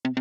Hello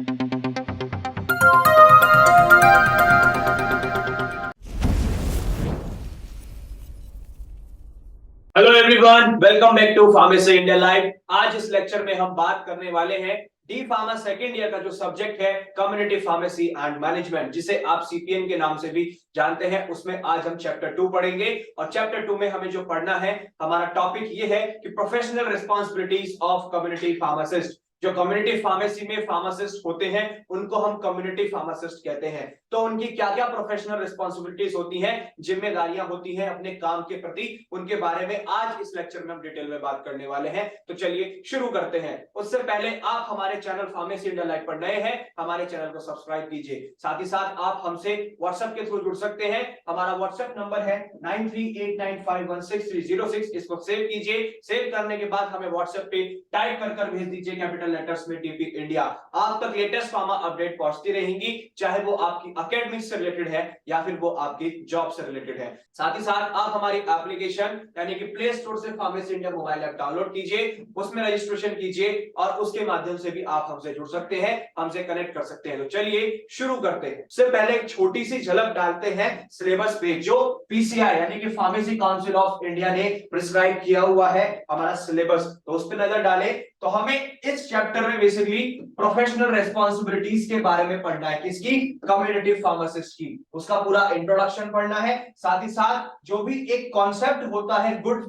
everyone, welcome back to pharmacy India live. आज इस lecture में हम बात करने वाले हैं डी फार्मा सेकेंड ईयर का जो सब्जेक्ट है कम्युनिटी फार्मेसी एंड मैनेजमेंट, जिसे आप सीपीएन के नाम से भी जानते हैं। उसमें आज हम चैप्टर 2 पढ़ेंगे और चैप्टर 2 में हमें जो पढ़ना है, हमारा टॉपिक ये है कि professional responsibilities of community pharmacist. जो कम्युनिटी फार्मेसी में फार्मासिस्ट होते हैं उनको हम कम्युनिटी फार्मासिस्ट कहते हैं। तो उनकी क्या क्या प्रोफेशनल रिस्पांसिबिलिटीज होती हैं, जिम्मेदारियां होती हैं अपने काम के प्रति, उनके बारे में आज इस लेक्चर में हम डिटेल में बात करने वाले हैं। तो चलिए शुरू करते हैं। उससे पहले आप हमारे चैनल फार्मेसी इंडिया लाइव पर नए हैं, हमारे चैनल को सब्सक्राइब कीजिए। साथ ही साथ आप हमसे व्हाट्सएप के थ्रू जुड़ सकते हैं। हमारा व्हाट्सएप नंबर है 9389516306। इसको सेव कीजिए। सेव करने के बाद हमें व्हाट्सएप पे टाइप कर भेज दीजिए कैपिटल लेटर्स में टीपी इंडिया। आप तक लेटेस्ट फार्मा अपडेट पहुंचती रहेंगी, चाहे वो आपकी एकेडमिक से रिलेटेड है या फिर वो आपकी जॉब से रिलेटेड है। साथ ही साथ आप हमारी एप्लीकेशन यानी कि प्ले स्टोर से pharmacy India mobile app download कीजिए, उसमें रजिस्ट्रेशन कीजिए और उसके माध्यम से भी आप हमसे जुड़ सकते हैं, हमसे कनेक्ट कर सकते हैं। तो चलिए शुरू करते हैं। सबसे पहले एक छोटी सी झलक डालते हैं सिलेबस पे, जो पीसीआई यानी कि फार्मेसी काउंसिल ऑफ इंडिया ने प्रिस्क्राइब किया हुआ है हमारा सिलेबस। तो उस पर नजर डालें तो हमें इस चैप्टर में बेसिकली प्रोफेशनल रिस्पांसिबिलिटीज के बारे में पढ़ना है। किसकी? कम्युनिटी फार्मासिस्ट की। उसका पूरा इंट्रोडक्शन पढ़ना है। साथ ही साथ जो भी एक कॉन्सेप्ट होता है गुड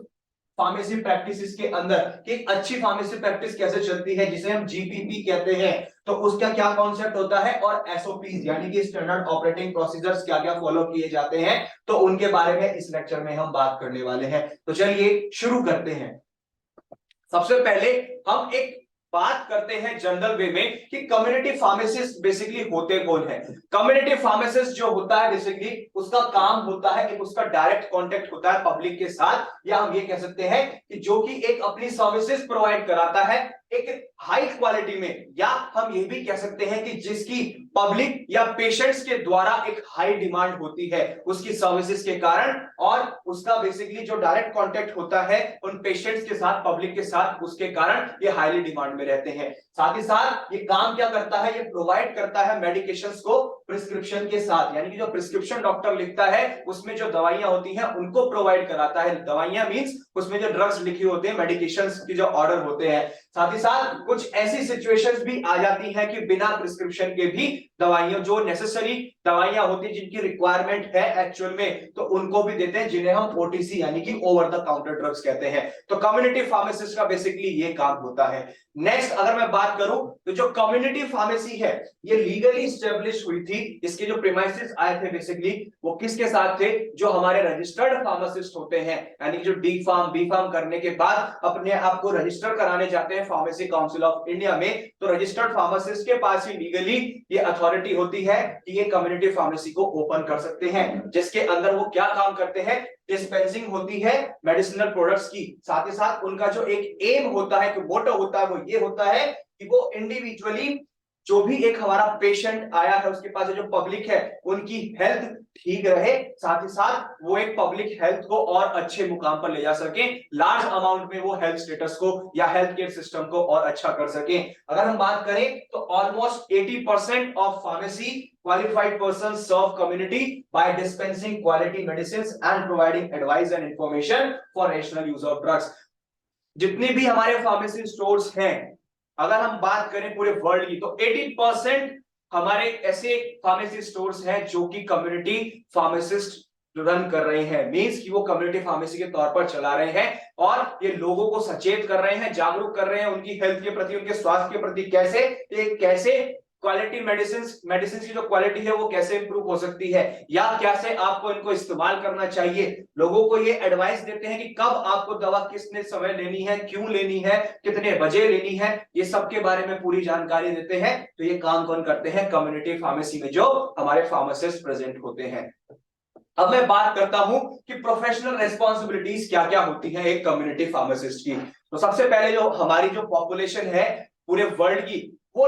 फार्मेसी प्रैक्टिसेस के अंदर, कि एक अच्छी फार्मेसी प्रैक्टिस कैसे चलती है, जिसे हम जीपीपी कहते हैं, तो उसका क्या कॉन्सेप्ट होता है, और एसओपीज यानी कि स्टैंडर्ड ऑपरेटिंग प्रोसीजर्स क्या क्या फॉलो किए जाते हैं, तो उनके बारे में इस लेक्चर में हम बात करने वाले हैं। तो चलिए शुरू करते हैं। सबसे पहले हम एक बात करते हैं जनरल वे में कि कम्युनिटी फार्मासिस्ट बेसिकली होते कौन है। कम्युनिटी फार्मासिस्ट जो होता है बेसिकली उसका काम होता है, एक उसका डायरेक्ट कांटेक्ट होता है पब्लिक के साथ, या हम ये कह सकते हैं कि जो कि एक अपनी सर्विसेज प्रोवाइड कराता है एक हाई क्वालिटी में, या हम ये भी कह सकते हैं कि जिसकी पब्लिक या पेशेंट्स के द्वारा एक हाई डिमांड होती है उसकी सर्विसेज के कारण, और उसका बेसिकली जो डायरेक्ट कांटेक्ट होता है उन पेशेंट्स के साथ, पब्लिक के साथ, उसके कारण ये हाईली डिमांड में रहते हैं। साथ ही साथ ये काम क्या करता है, ये प्रोवाइड करता है मेडिकेशंस को प्रिस्क्रिप्शन के साथ, यानी कि जो प्रिस्क्रिप्शन डॉक्टर लिखता है उसमें जो दवाइयां होती हैं उनको प्रोवाइड कराता है। दवाइयां मींस उसमें जो ड्रग्स लिखी होती है, मेडिकेशंस की जो ऑर्डर होते हैं। साथ ही साथ कुछ ऐसी सिचुएशंस भी आ जाती हैं कि बिना प्रिस्क्रिप्शन के भी दवाइयां, जो नेसेसरी दवाइयां होती है जिनकी रिक्वायरमेंट है एक्चुअल में, तो उनको भी देते हैं, जिन्हें हम ओटीसी यानी कि ओवर द काउंटर ड्रग्स कहते हैं। तो कम्युनिटी फार्मासिस्ट का बेसिकली ये काम होता है। नेक्स्ट अगर मैं बात करूं तो जो कम्युनिटी फार्मेसी है ये लीगली स्टेब्लिश हुई थी। इसके जो प्रीमाइसेस आए थे बेसिकली वो किसके साथ थे, जो हमारे रजिस्टर्ड फार्मासिस्ट होते हैं, यानी जो डी फार्म बी फार्म करने के बाद अपने आप को रजिस्टर कराने जाते हैं फार्मेसी काउंसिल ऑफ इंडिया में, तो रजिस्टर्ड फार्मासिस्ट के पास ही लीगली ये अथॉरिटी होती है कि ये कम्युनिटी फार्मेसी को ओपन कर सकते हैं, जिसके अंदर वो क्या काम करते हैं, डिस्पेंसिंग होती है मेडिसिनल प्रोडक्ट्स की। साथ ही साथ उनका जो एक एम होता है, मोटो होता है, वो ये होता है कि वो इंडिविजुअली जो भी एक हमारा पेशेंट आया है उसके पास जो पब्लिक है उनकी हेल्थ ठीक रहे, साथ ही साथ वो एक पब्लिक हेल्थ को और अच्छे मुकाम पर ले जा सके, लार्ज अमाउंट में वो हेल्थ स्टेटस को या हेल्थ केयर सिस्टम को और अच्छा कर सके। अगर हम बात करें तो almost 80% of pharmacy qualified persons serve community by dispensing quality medicines and providing advice and information for rational use of drugs। जितनी भी हमारे फार्मेसी स्टोर्स हैं, अगर हम बात करें पूरे वर्ल्ड की, तो 80% हमारे ऐसे फार्मेसी स्टोर्स हैं जो कि कम्युनिटी फार्मासिस्ट रन कर रहे हैं। मींस कि वो कम्युनिटी फार्मेसी के तौर पर चला रहे हैं और ये लोगों को सचेत कर रहे हैं, जागरूक कर रहे हैं उनकी हेल्थ के प्रति, उनके स्वास्थ्य के प्रति, कैसे क्वालिटी मेडिसिन की जो क्वालिटी है वो कैसे इंप्रूव हो सकती है, या कैसे आपको इनको इस्तेमाल करना चाहिए। लोगों को ये एडवाइस देते हैं कि कब आपको दवा किसने समय लेनी है, क्यों लेनी है, कितने बजे लेनी है, ये सब के बारे में पूरी जानकारी देते हैं। तो ये काम कौन करते हैं, कम्युनिटी फार्मेसी में जो हमारे फार्मासिस्ट प्रेजेंट होते हैं। अब मैं बात करता हूं कि प्रोफेशनल रेस्पॉन्सिबिलिटीज क्या क्या होती है एक कम्युनिटी फार्मासिस्ट की। तो सबसे पहले जो हमारी जो पॉपुलेशन है पूरे वर्ल्ड की, वो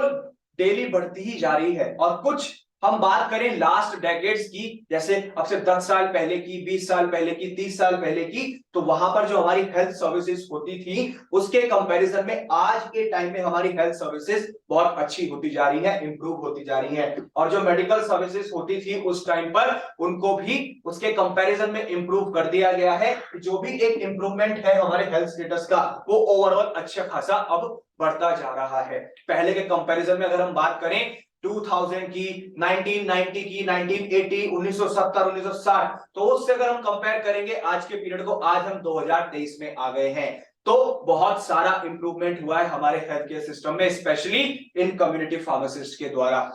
डेली बढ़ती ही जा रही है और कुछ हम बात करें लास्ट डेकेड्स की, जैसे अब से 10 साल पहले की, 20 साल पहले की, 30 साल पहले की, तो वहां पर जो हमारी हेल्थ सर्विसेज होती थी उसके कंपैरिजन में आज के टाइम में हमारी हेल्थ सर्विसेज बहुत अच्छी होती जा रही है, इंप्रूव होती जा रही है। और जो मेडिकल सर्विसेज होती थी उस टाइम पर, उनको भी उसके कंपैरिजन में इंप्रूव कर दिया गया है। जो भी एक इंप्रूवमेंट है हमारे हेल्थ स्टेटस का, वो ओवरऑल अच्छा खासा अब बढ़ता जा रहा है। पहले के कंपैरिजन में अगर हम बात करें 2000 की, 1990 की, 1980, 1970, 1960, तो उससे अगर हम कंपेयर करेंगे आज के पीरियड को, आज हम 2023 में आ गए हैं, तो बहुत सारा इंप्रूवमेंट हुआ है हमारे हेल्थ केयर सिस्टम में, स्पेशली इन कम्युनिटी फार्मासिस्ट के द्वारा।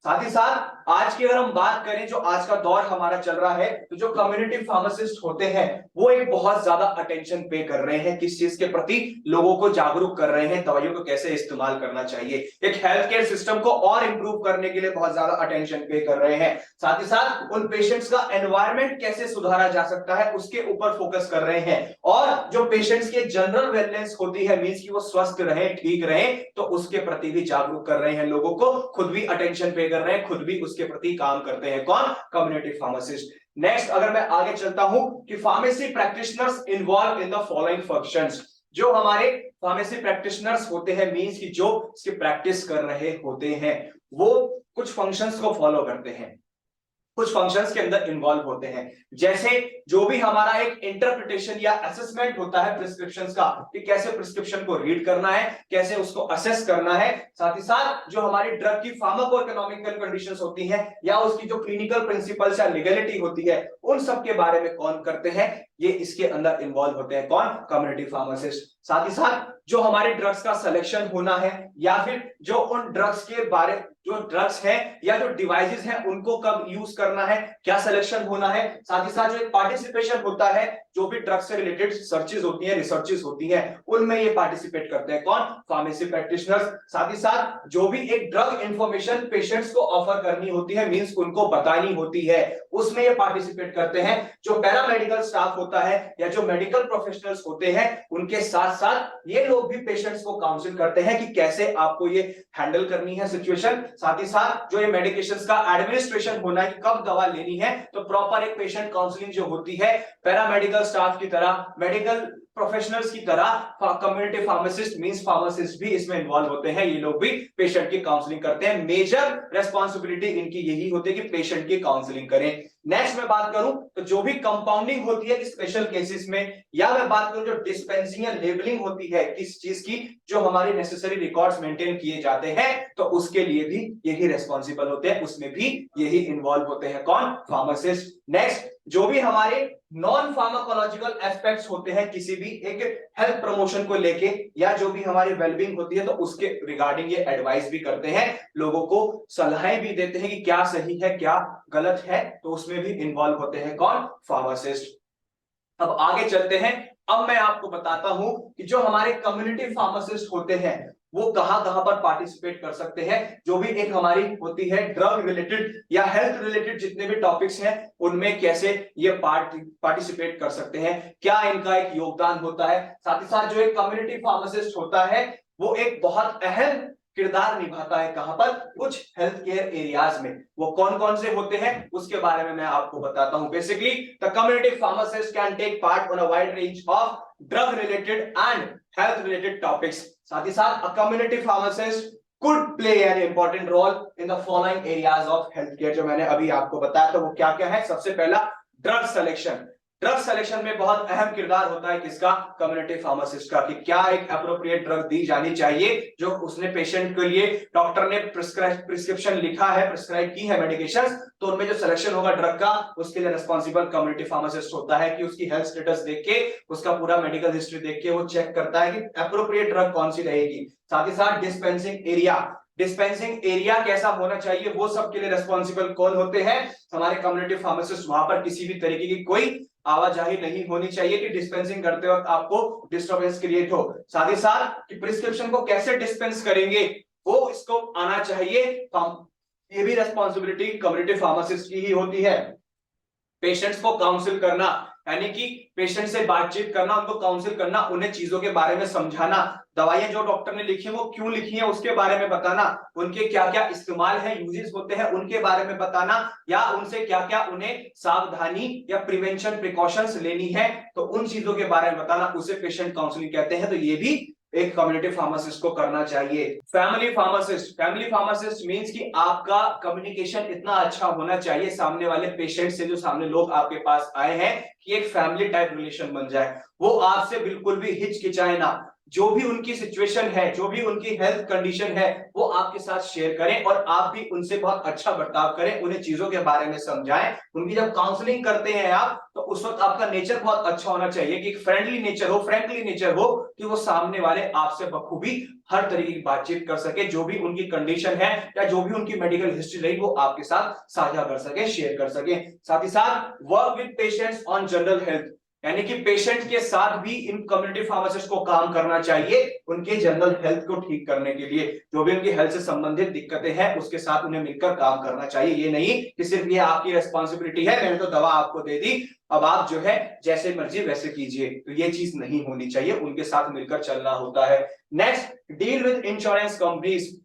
साथ ही साथ आज की अगर हम बात करें, जो आज का दौर हमारा चल रहा है, तो जो कम्युनिटी फार्मासिस्ट होते हैं वो एक बहुत ज्यादा अटेंशन पे कर रहे हैं, किस चीज के प्रति, लोगों को जागरूक कर रहे हैं, दवाइयों को कैसे इस्तेमाल करना चाहिए, एक हेल्थ केयर सिस्टम को और इंप्रूव करने के लिए बहुत ज्यादा अटेंशन पे कर रहे हैं। साथ ही साथ उन पेशेंट्स का एनवायरमेंट कैसे सुधारा जा सकता है उसके ऊपर फोकस कर रहे हैं, और जो पेशेंट्स के जनरल वेलनेस होती है, मींस कि वो स्वस्थ रहे, ठीक रहे, तो उसके प्रति भी जागरूक कर रहे हैं लोगों को, खुद भी अटेंशन पे कर रहे हैं, खुद भी उसके प्रति काम करते हैं। कौन? Community pharmacist. नेक्स्ट अगर मैं आगे चलता हूं कि pharmacy practitioners involve in the following functions. जो हमारे फार्मेसी प्रैक्टिशनर्स होते हैं, मींस कि जो इसकी प्रैक्टिस कर रहे होते हैं, वो कुछ फंक्शंस को फॉलो करते हैं, कुछ फंक्शंस के अंदर इन्वॉल्व होते हैं। जैसे जो भी हमारा एक इंटरप्रिटेशन या असेसमेंट होता है प्रिस्क्रिप्शंस का, कि कैसे प्रिस्क्रिप्शन को रीड करना है, कैसे उसको असेस करना है। साथ ही साथ जो हमारी ड्रग की फार्माकोइकोनॉमिकल कंडीशंस होती हैं, या उसकी जो क्लिनिकल प्रिंसिपल्स या लीगलिटी होती है, उन सब के बारे में कौन करते हैं, ये इसके अंदर इन्वॉल्व होते हैं। कौन? Community pharmacist. साथ ही साथ जो हमारे ड्रग्स का सिलेक्शन होना है, या फिर जो उन ड्रग्स के बारे, जो ड्रग्स हैं या जो डिवाइसेस हैं, उनको कब यूज करना है, क्या सिलेक्शन होना है। साथ ही साथ जो एक पार्टिसिपेशन होता है, जो भी ड्रग्स से रिलेटेड सर्चेस होती हैं, रिसर्चेस होती हैं, उनमें ये पार्टिसिपेट करते हैं। कौन? Pharmacy practitioners. साथ ही साथ जो भी एक ड्रग इंफॉर्मेशन पेशेंट्स को ऑफर करनी होती है, मींस उनको बतानी होती है, उसमें ये पार्टिसिपेट करते हैं। जो पैरामेडिकल स्टाफ होता है या जो मेडिकल प्रोफेशनल्स होते हैं, उनके साथ साथ ये लोग भी पेशेंट्स को काउंसिल करते हैं कि कैसे आपको ये हैंडल करनी है सिचुएशन। साथ ही साथ जो ये मेडिकेशंस का एडमिनिस्ट्रेशन होना है, कि कब दवा लेनी है, तो प्रॉपर एक पेशेंट काउंसलिंग जो होती है, पैरामेडिकल स्टाफ की तरह, मेडिकल प्रोफेशनल्स की तरह, कम्युनिटी फार्मासिस्ट मींस फार्मासिस्ट भी इसमें इन्वॉल्व होते हैं। ये लोग भी पेशेंट की काउंसलिंग करते हैं। मेजर रेस्पॉन्सिबिलिटी इनकी यही होती है कि पेशेंट की काउंसलिंग करें। नेक्स्ट मैं बात करूं तो जो भी कंपाउंडिंग होती है स्पेशल केसेस में, या मैं बात करूं जो डिस्पेंसिंग या लेबलिंग होती है किस चीज की, जो हमारी नेसेसरी रिकॉर्ड्स मेंटेन किए जाते हैं, तो उसके लिए भी यही रेस्पॉन्सिबल होते हैं, उसमें भी यही इन्वॉल्व होते हैं। कौन? फार्मासिस्ट। नेक्स्ट जो भी हमारे नॉन फार्माकोलॉजिकल एस्पेक्ट्स होते हैं, किसी भी एक हेल्थ प्रमोशन को लेके, या जो भी हमारी वेलबींग होती है, तो उसके रिगार्डिंग ये एडवाइस भी करते हैं, लोगों को सलाहें भी देते हैं कि क्या सही है क्या गलत है, तो उसमें भी इन्वॉल्व होते हैं। कौन? फार्मासिस्ट। अब आगे चलते हैं। अब मैं आपको बताता हूं कि जो हमारे कम्युनिटी फार्मासिस्ट होते हैं वो कहां कहां पर पार्टिसिपेट कर सकते हैं। जो भी एक हमारी होती है ड्रग रिलेटेड या हेल्थ रिलेटेड जितने भी टॉपिक्स हैं, उनमें कैसे ये पार्टिसिपेट कर सकते हैं, क्या इनका एक योगदान होता है। साथ ही साथ जो एक कम्युनिटी फार्मासिस्ट होता है वो एक बहुत अहम किरदार निभाता है, कहां पर? कुछ हेल्थ केयर एरियाज में। वो कौन कौन से होते हैं उसके बारे में मैं आपको बताता हूं। Basically the community pharmacist can take part on a wide range of drug related and health related topics. साथ ही साथ a community pharmacist could play an important role in the following areas of healthcare, जो मैंने अभी आपको बताया था वो क्या क्या है। सबसे पहला ड्रग सिलेक्शन। ड्रग सिलेक्शन में बहुत अहम किरदार होता है किसका? कम्युनिटी फार्मासिस्ट का, कि क्या एक अप्रोप्रिएट ड्रग दी जानी चाहिए, जो उसने पेशेंट के लिए डॉक्टर ने प्रिस्क्रिप्शन लिखा है, प्रिस्क्राइब की है मेडिकेशन, तो उनमें जो सिलेक्शन होगा ड्रग का, उसके लिए रिस्पॉन्सिबल कम्युनिटी फार्मासिस्ट होता है, कि उसकी हेल्थ स्टेटस देख के, उसका पूरा मेडिकल हिस्ट्री देख के वो चेक करता है कि अप्रोप्रिएट ड्रग कौन सी रहेगी। साथ ही साथ डिस्पेंसिंग एरिया, डिस्पेंसिंग एरिया कैसा होना चाहिए, वो सबके लिए रिस्पॉन्सिबल कौन होते हैं? हमारे कम्युनिटी फार्मासिस्ट। वहां पर किसी भी तरीके की कोई आवाजाही नहीं होनी चाहिए कि डिस्पेंसिंग करते वक्त आपको डिस्टर्बेंस क्रिएट हो। साथ ही साथ कि प्रिस्क्रिप्शन को कैसे डिस्पेंस करेंगे वो इसको आना चाहिए, ये भी रेस्पॉन्सिबिलिटी कम्युनिटी फार्मासिस्ट की ही होती है। पेशेंट्स को काउंसिल करना, यानी कि पेशेंट से बातचीत करना, उनको काउंसिल करना, उन्हें चीजों के बारे में समझाना, दवाइयां जो डॉक्टर ने लिखी है वो क्यों लिखी है उसके बारे में बताना, उनके क्या क्या इस्तेमाल है, यूजेस होते हैं उनके बारे में बताना, या उनसे क्या क्या उन्हें सावधानी या प्रिवेंशन प्रिकॉशंस लेनी है तो उन चीजों के बारे में बताना, उसे पेशेंट काउंसलिंग कहते हैं। तो ये भी एक कम्युनिटी फार्मासिस्ट को करना चाहिए। फैमिली फार्मासिस्ट मींस कि आपका कम्युनिकेशन इतना अच्छा होना चाहिए सामने वाले पेशेंट से, जो सामने लोग आपके पास आए हैं, कि एक फैमिली टाइप रिलेशन बन जाए, वो आपसे बिल्कुल भी हिचकिचाए ना, जो भी उनकी सिचुएशन है, जो भी उनकी हेल्थ कंडीशन है, वो आपके साथ शेयर करें और आप भी उनसे बहुत अच्छा बर्ताव करें, उन्हें चीजों के बारे में समझाएं। उनकी जब काउंसलिंग करते हैं आप, तो उस वक्त आपका नेचर बहुत अच्छा होना चाहिए, कि फ्रेंडली नेचर हो, कि वो सामने वाले आपसे बखूबी हर तरीके की बातचीत कर सके, जो भी उनकी कंडीशन है या जो भी उनकी मेडिकल हिस्ट्री रही वो आपके साथ साझा कर सके, शेयर कर सके। साथ ही साथ work with patients on general health, यानी कि पेशेंट के साथ भी इन कम्युनिटी फार्मासिस्ट को काम करना चाहिए, उनके जनरल हेल्थ को ठीक करने के लिए, जो भी उनकी हेल्थ से संबंधित दिक्कतें हैं उसके साथ उन्हें मिलकर काम करना चाहिए। ये नहीं कि सिर्फ ये आपकी रिस्पॉन्सिबिलिटी है, मैंने तो दवा आपको दे दी, अब आप जो है जैसे मर्जी वैसे कीजिए, तो ये चीज नहीं होनी चाहिए, उनके साथ मिलकर चलना होता है। Next, deal with insurance companies.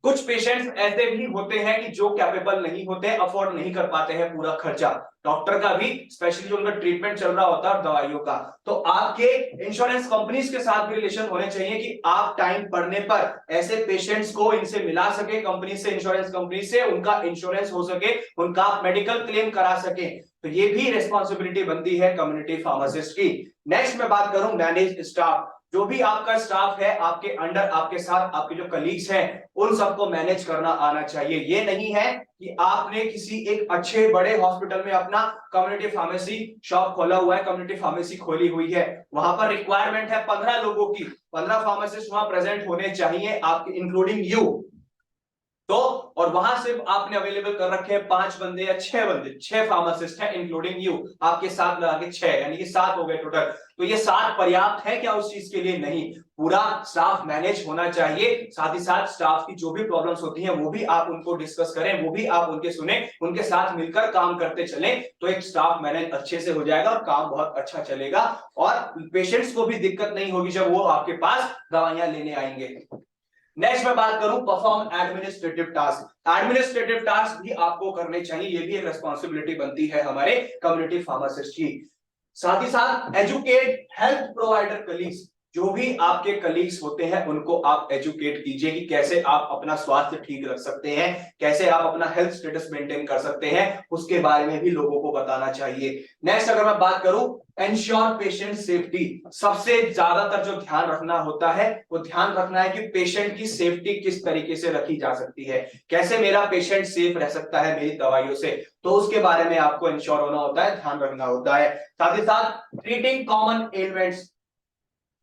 कुछ पेशेंट्स ऐसे भी होते हैं कि जो कैपेबल नहीं होते, अफोर्ड नहीं कर पाते हैं पूरा खर्चा डॉक्टर का भी, स्पेशली जो उनका ट्रीटमेंट चल रहा होता है और दवाइयों का, तो आपके इंश्योरेंस कंपनीज के साथ भी रिलेशन होने चाहिए कि आप टाइम पड़ने पर ऐसे पेशेंट्स को इनसे मिला सके, कंपनी से, इंश्योरेंस कंपनी से, उनका इंश्योरेंस हो सके, उनका मेडिकल क्लेम करा सके, तो ये भी रिस्पॉन्सिबिलिटी बनती है कम्युनिटी फार्मासिस्ट की। नेक्स्ट मैं बात करूं मैनेज स्टाफ, जो भी आपका स्टाफ है, आपके अंडर, आपके साथ आपके जो कलीग्स हैं, उन सबको मैनेज करना आना चाहिए। ये नहीं है कि आपने किसी एक अच्छे बड़े हॉस्पिटल में अपना कम्युनिटी फार्मेसी शॉप खोला हुआ है, कम्युनिटी फार्मेसी खोली हुई है, वहां पर रिक्वायरमेंट है 15 लोगों की, 15 फार्मासिस्ट वहां प्रेजेंट होने चाहिए, आपके इंक्लूडिंग यू, तो और वहां सिर्फ आपने अवेलेबल कर रखे हैं 5 बंदे या 6 बंदे, 6 फार्मासिस्ट हैं इंक्लूडिंग यू, आपके साथ लगा के 6, यानी कि 7 हो गए टोटल। तो ये 7 पर्याप्त है क्या उस चीज के लिए? नहीं, पूरा स्टाफ मैनेज होना चाहिए। साथ ही साथ स्टाफ की जो भी प्रॉब्लम्स होती हैं वो भी आप उनको डिस्कस करें, वो भी आप उनके सुने, उनके साथ मिलकर काम करते चले, तो एक स्टाफ मैनेज अच्छे से हो जाएगा और काम बहुत अच्छा चलेगा, और पेशेंट्स को भी दिक्कत नहीं होगी जब वो आपके पास दवाइयां लेने आएंगे। नेक्स्ट मैं बात करूं परफॉर्म एडमिनिस्ट्रेटिव टास्क भी आपको करने चाहिए, ये भी एक रिस्पॉन्सिबिलिटी बनती है हमारे कम्युनिटी फार्मासिस्ट की। साथ ही साथ एजुकेट हेल्थ प्रोवाइडर कलीग्स, जो भी आपके कलीग्स होते हैं उनको आप एजुकेट कीजिए कि कैसे आप अपना स्वास्थ्य ठीक रख सकते हैं, कैसे आप अपना हेल्थ स्टेटस मेंटेन कर सकते हैं, उसके बारे में भी लोगों को बताना चाहिए। नेक्स्ट अगर मैं बात करूं एंश्योर पेशेंट सेफ्टी, सबसे ज्यादातर जो ध्यान रखना होता है वो ध्यान रखना है कि पेशेंट की सेफ्टी किस तरीके से रखी जा सकती है, कैसे मेरा पेशेंट सेफ रह सकता है मेरी दवाइयों से, तो उसके बारे में आपको इंश्योर होना होता है, ध्यान रखना होता है। साथ ही साथ ट्रीटिंग कॉमन एलिमेंट्स,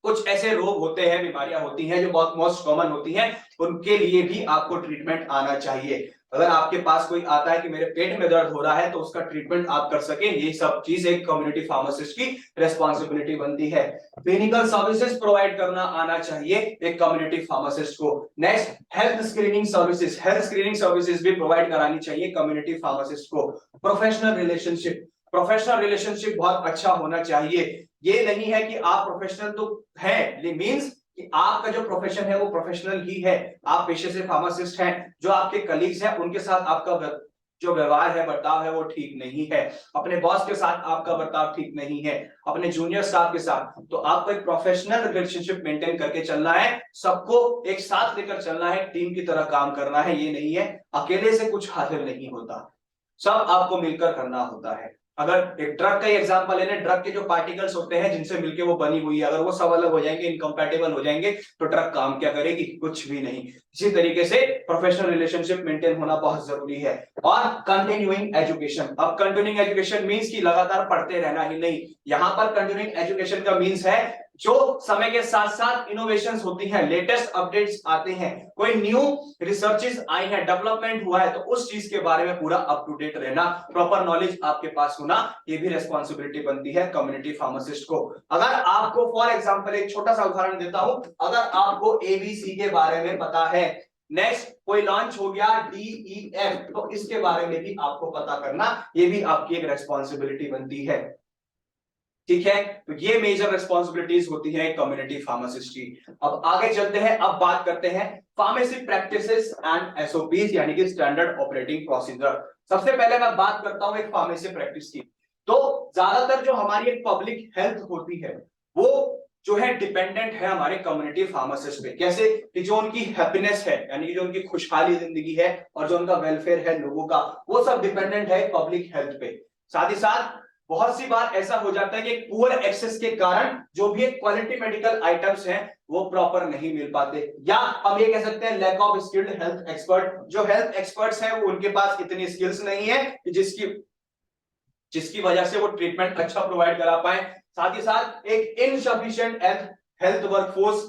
कुछ ऐसे रोग होते हैं, बीमारियां होती हैं जो बहुत मोस्ट कॉमन होती हैं, उनके लिए भी आपको ट्रीटमेंट आना चाहिए। अगर आपके पास कोई आता है कि मेरे पेट में दर्द हो रहा है, तो उसका ट्रीटमेंट आप कर सकें, ये सब चीज एक कम्युनिटी फार्मासिस्ट की रिस्पॉन्सिबिलिटी बनती है। क्लिनिकल सर्विसेज प्रोवाइड करना आना चाहिए एक कम्युनिटी फार्मासिस्ट को। नेक्स्ट हेल्थ स्क्रीनिंग सर्विसेज भी प्रोवाइड करानी चाहिए कम्युनिटी फार्मासिस्ट को। प्रोफेशनल रिलेशनशिप बहुत अच्छा होना चाहिए। ये नहीं है कि आप प्रोफेशनल तो है, मींस कि आपका जो प्रोफेशन है वो प्रोफेशनल ही है, आप पेशे से फार्मासिस्ट हैं, जो आपके कलीग्स हैं उनके साथ आपका जो व्यवहार है, बर्ताव है, वो ठीक नहीं है, अपने बॉस के साथ आपका बर्ताव ठीक नहीं है, अपने जूनियर स्टाफ के साथ, तो आपको एक प्रोफेशनल रिलेशनशिप मेंटेन करके चलना है, सबको एक साथ लेकर चलना है, टीम की तरह काम करना है। ये नहीं है अकेले से कुछ हासिल नहीं होता, सब आपको मिलकर करना होता है। अगर एक ड्रग का एग्जांपल लेने, ड्रग के जो पार्टिकल्स होते हैं जिनसे मिलके वो बनी हुई है, अगर वो सब अलग हो जाएंगे, इनकम्पैटिबल हो जाएंगे, तो ड्रग काम क्या करेगी? कुछ भी नहीं। इसी तरीके से प्रोफेशनल रिलेशनशिप मेंटेन होना बहुत जरूरी है। और कंटिन्यूइंग एजुकेशन, अब कंटिन्यूइंग एजुकेशन मींस कि लगातार पढ़ते रहना ही नहीं, यहाँ पर कंटिन्यूइंग एजुकेशन का मींस है जो समय के साथ साथ इनोवेशंस होती हैं, लेटेस्ट अपडेट्स आते हैं, कोई न्यू रिसर्चेस आई हैं, डेवलपमेंट हुआ है, तो उस चीज के बारे में पूरा अप टू डेट रहना, प्रॉपर नॉलेज आपके पास होना, ये भी रिस्पॉन्सिबिलिटी बनती है कम्युनिटी फार्मासिस्ट को। अगर आपको फॉर एग्जांपल एक छोटा सा उदाहरण देता हूं, अगर आपको एबीसी के बारे में पता है, नेक्स्ट कोई लॉन्च हो गया डीईएफ, तो इसके बारे में भी आपको पता करना, ये भी आपकी एक रिस्पॉन्सिबिलिटी बनती है। ठीक है, तो ये मेजर रिस्पॉन्सिबिलिटीज होती है कम्युनिटी फार्मासिस्ट की। अब आगे चलते हैं, अब बात करते हैं फार्मेसी प्रैक्टिसेस एंड एसओपीज यानी कि स्टैंडर्ड ऑपरेटिंग प्रोसीजर। सबसे पहले मैं बात करता हूं एक फार्मेसी प्रैक्टिस की। तो ज्यादातर जो हमारी एक पब्लिक हेल्थ होती है वो जो है डिपेंडेंट है हमारे कम्युनिटी फार्मासिस्ट पे। कैसे कि जो उनकी हैप्पीनेस है यानी कि जो उनकी खुशहाली जिंदगी है और जो उनका वेलफेयर है लोगों का, वो सब डिपेंडेंट है पब्लिक हेल्थ पे। साथ ही साथ बहुत सी बार ऐसा हो जाता है कि पुअर एक्सेस के कारण जो भी एक क्वालिटी मेडिकल आइटम्स हैं वो प्रॉपर नहीं मिल पाते, या हम ये कह सकते हैं lack of skilled health expert. जो हेल्थ एक्सपर्ट्स हैं वो उनके पास इतनी स्किल्स नहीं है कि जिसकी वजह से वो ट्रीटमेंट अच्छा प्रोवाइड करा पाए। साथ ही साथ एक इनसफिशिएंट हेल्थ वर्कफोर्स,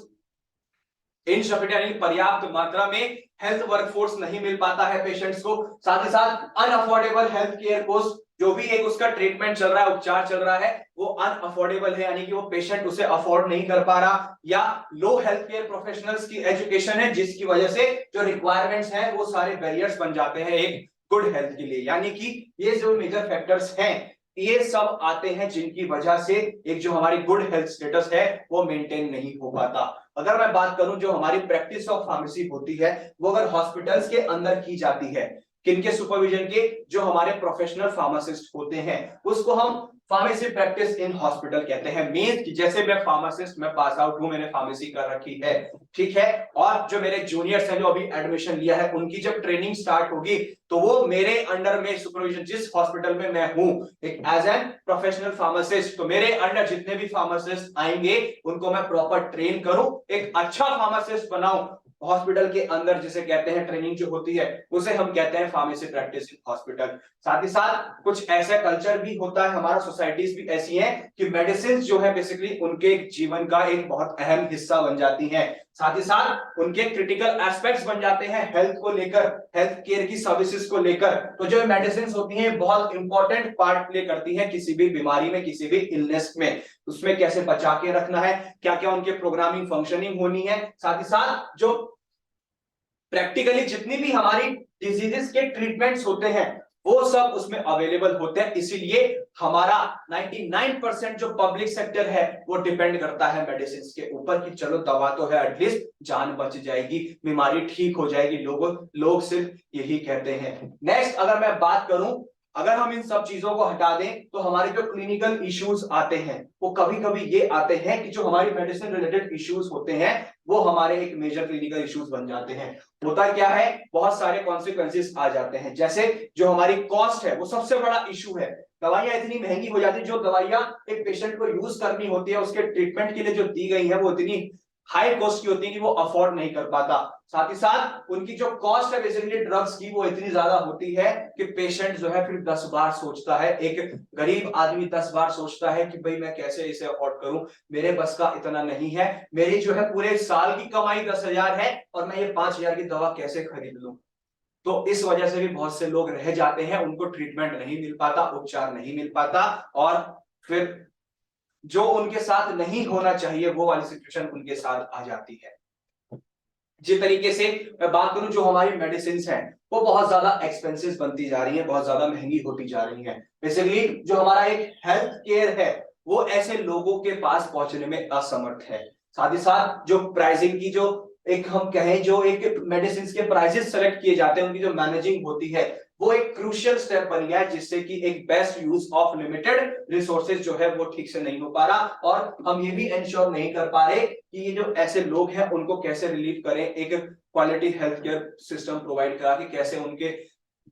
इनसफिशिएंट यानी पर्याप्त मात्रा में हेल्थ वर्कफोर्स नहीं मिल पाता है पेशेंट्स को। साथ ही साथ अनअफोर्डेबल हेल्थ केयर कॉस्ट, जो भी एक उसका ट्रीटमेंट चल रहा है, उपचार चल रहा है, वो अनअफोर्डेबल है यानी कि वो पेशेंट उसे अफोर्ड नहीं कर पा रहा, या लो हेल्थ केयर प्रोफेशनल्स की एजुकेशन है जिसकी वजह से जो रिक्वायरमेंट्स हैं वो सारे बैरियर्स बन जाते हैं एक गुड हेल्थ के लिए। यानी कि ये जो मेजर फैक्टर्स हैं ये सब आते हैं जिनकी वजह से एक जो हमारी गुड हेल्थ स्टेटस है वो मेंटेन नहीं हो पाता। अगर मैं बात करूं जो हमारी प्रैक्टिस ऑफ फार्मेसी होती है वो अगर हॉस्पिटल्स के अंदर की जाती है, किनके सुपरविजन के, जो हमारे प्रोफेशनल फार्मासिस्ट होते हैं, उसको हम फार्मेसी प्रैक्टिस इन हॉस्पिटल कहते हैं। मींस कि जैसे मैं फार्मासिस्ट, मैं पास आउट हूं, मैंने फार्मेसी कर रखी है, ठीक है, और जो मेरे जूनियर्स हैं जो अभी एडमिशन लिया है उनकी जब ट्रेनिंग स्टार्ट होगी तो वो मेरे अंडर में सुपरविजन, जिस हॉस्पिटल में मैं हूं एक एज एन प्रोफेशनल फार्मासिस्ट, तो मेरे अंडर जितने भी फार्मासिस्ट आएंगे उनको मैं प्रॉपर ट्रेन करूं, एक अच्छा फार्मासिस्ट बनाऊं हॉस्पिटल के अंदर, जिसे कहते हैं ट्रेनिंग जो होती है उसे हम कहते हैं फार्मेसी प्रैक्टिस इन हॉस्पिटल। साथ ही साथ कुछ ऐसा कल्चर भी होता है, हमारा सोसाइटीज भी ऐसी हैं कि मेडिसिन जो है बेसिकली उनके जीवन का एक बहुत अहम हिस्सा बन जाती हैं। साथ ही साथ उनके क्रिटिकल एस्पेक्ट्स बन जाते हैं हेल्थ को लेकर, हेल्थ केयर की सर्विसेज को लेकर। तो जो मेडिसिन होती हैं बहुत इंपॉर्टेंट पार्ट प्ले करती हैं किसी भी बीमारी में, किसी भी इलनेस में, उसमें कैसे बचा के रखना है, क्या क्या उनके प्रोग्रामिंग फंक्शनिंग होनी है। साथ ही साथ जो प्रैक्टिकली जितनी भी हमारी डिजीजेस के ट्रीटमेंट्स होते हैं वो सब उसमें अवेलेबल होते हैं। इसीलिए हमारा 99% जो पब्लिक सेक्टर है वो डिपेंड करता है मेडिसिन के ऊपर कि चलो दवा तो है, एटलीस्ट जान बच जाएगी, बीमारी ठीक हो जाएगी। लोग सिर्फ यही कहते हैं। नेक्स्ट अगर मैं बात करूं, अगर हम इन सब चीजों को हटा दें तो हमारे जो क्लिनिकल इश्यूज आते हैं वो कभी कभी ये आते हैं कि जो हमारी मेडिसिन रिलेटेड इश्यूज होते हैं वो हमारे एक मेजर क्लिनिकल इश्यूज बन जाते हैं। होता क्या है, बहुत सारे कॉन्सिक्वेंसेस आ जाते हैं, जैसे जो हमारी कॉस्ट है वो सबसे बड़ा इशू है। दवाइयां इतनी महंगी हो जाती है, जो दवाइयां एक पेशेंट को यूज करनी होती है उसके ट्रीटमेंट के लिए जो दी गई है वो इतनी हाई कॉस्ट की होती है कि वो अफोर्ड नहीं कर पाता। साथ ही साथ उनकी जो कॉस्ट है बेसिकली ड्रग्स की वो इतनी ज्यादा होती है कि पेशेंट जो है फिर 10 बार सोचता है, एक गरीब आदमी 10 बार सोचता है कि भाई मैं कैसे इसे अफोर्ड करूं, मेरे बस का इतना नहीं है, मेरी जो है पूरे साल की कमाई 10,000 है और मैं ये 5,000 की दवा कैसे खरीद लूं। तो इस वजह से भी बहुत से लोग रह जाते हैं, उनको ट्रीटमेंट नहीं मिल पाता, उपचार नहीं मिल पाता, और फिर जो उनके साथ नहीं होना चाहिए वो वाली सिचुएशन उनके साथ आ जाती है। जिस तरीके से मैं बात करूं जो हमारी मेडिसिन हैं वो बहुत ज्यादा एक्सपेंसिव बनती जा रही है, बहुत ज्यादा महंगी होती जा रही है। बेसिकली जो हमारा एक हेल्थ केयर है वो ऐसे लोगों के पास पहुंचने में असमर्थ है। साथ ही साथ जो प्राइसिंग की, जो एक हम कहें जो एक मेडिसिन के प्राइसेस सेलेक्ट किए जाते हैं उनकी जो मैनेजिंग होती है वो एक क्रूशियल स्टेप बन गया है, जिससे कि एक best use of limited resources जो है वो ठीक से नहीं हो पा रहा, और हम ये भी इंश्योर नहीं कर पा रहे कि ये जो ऐसे लोग हैं उनको कैसे रिलीव करें, एक quality health care system provide करा के कैसे उनके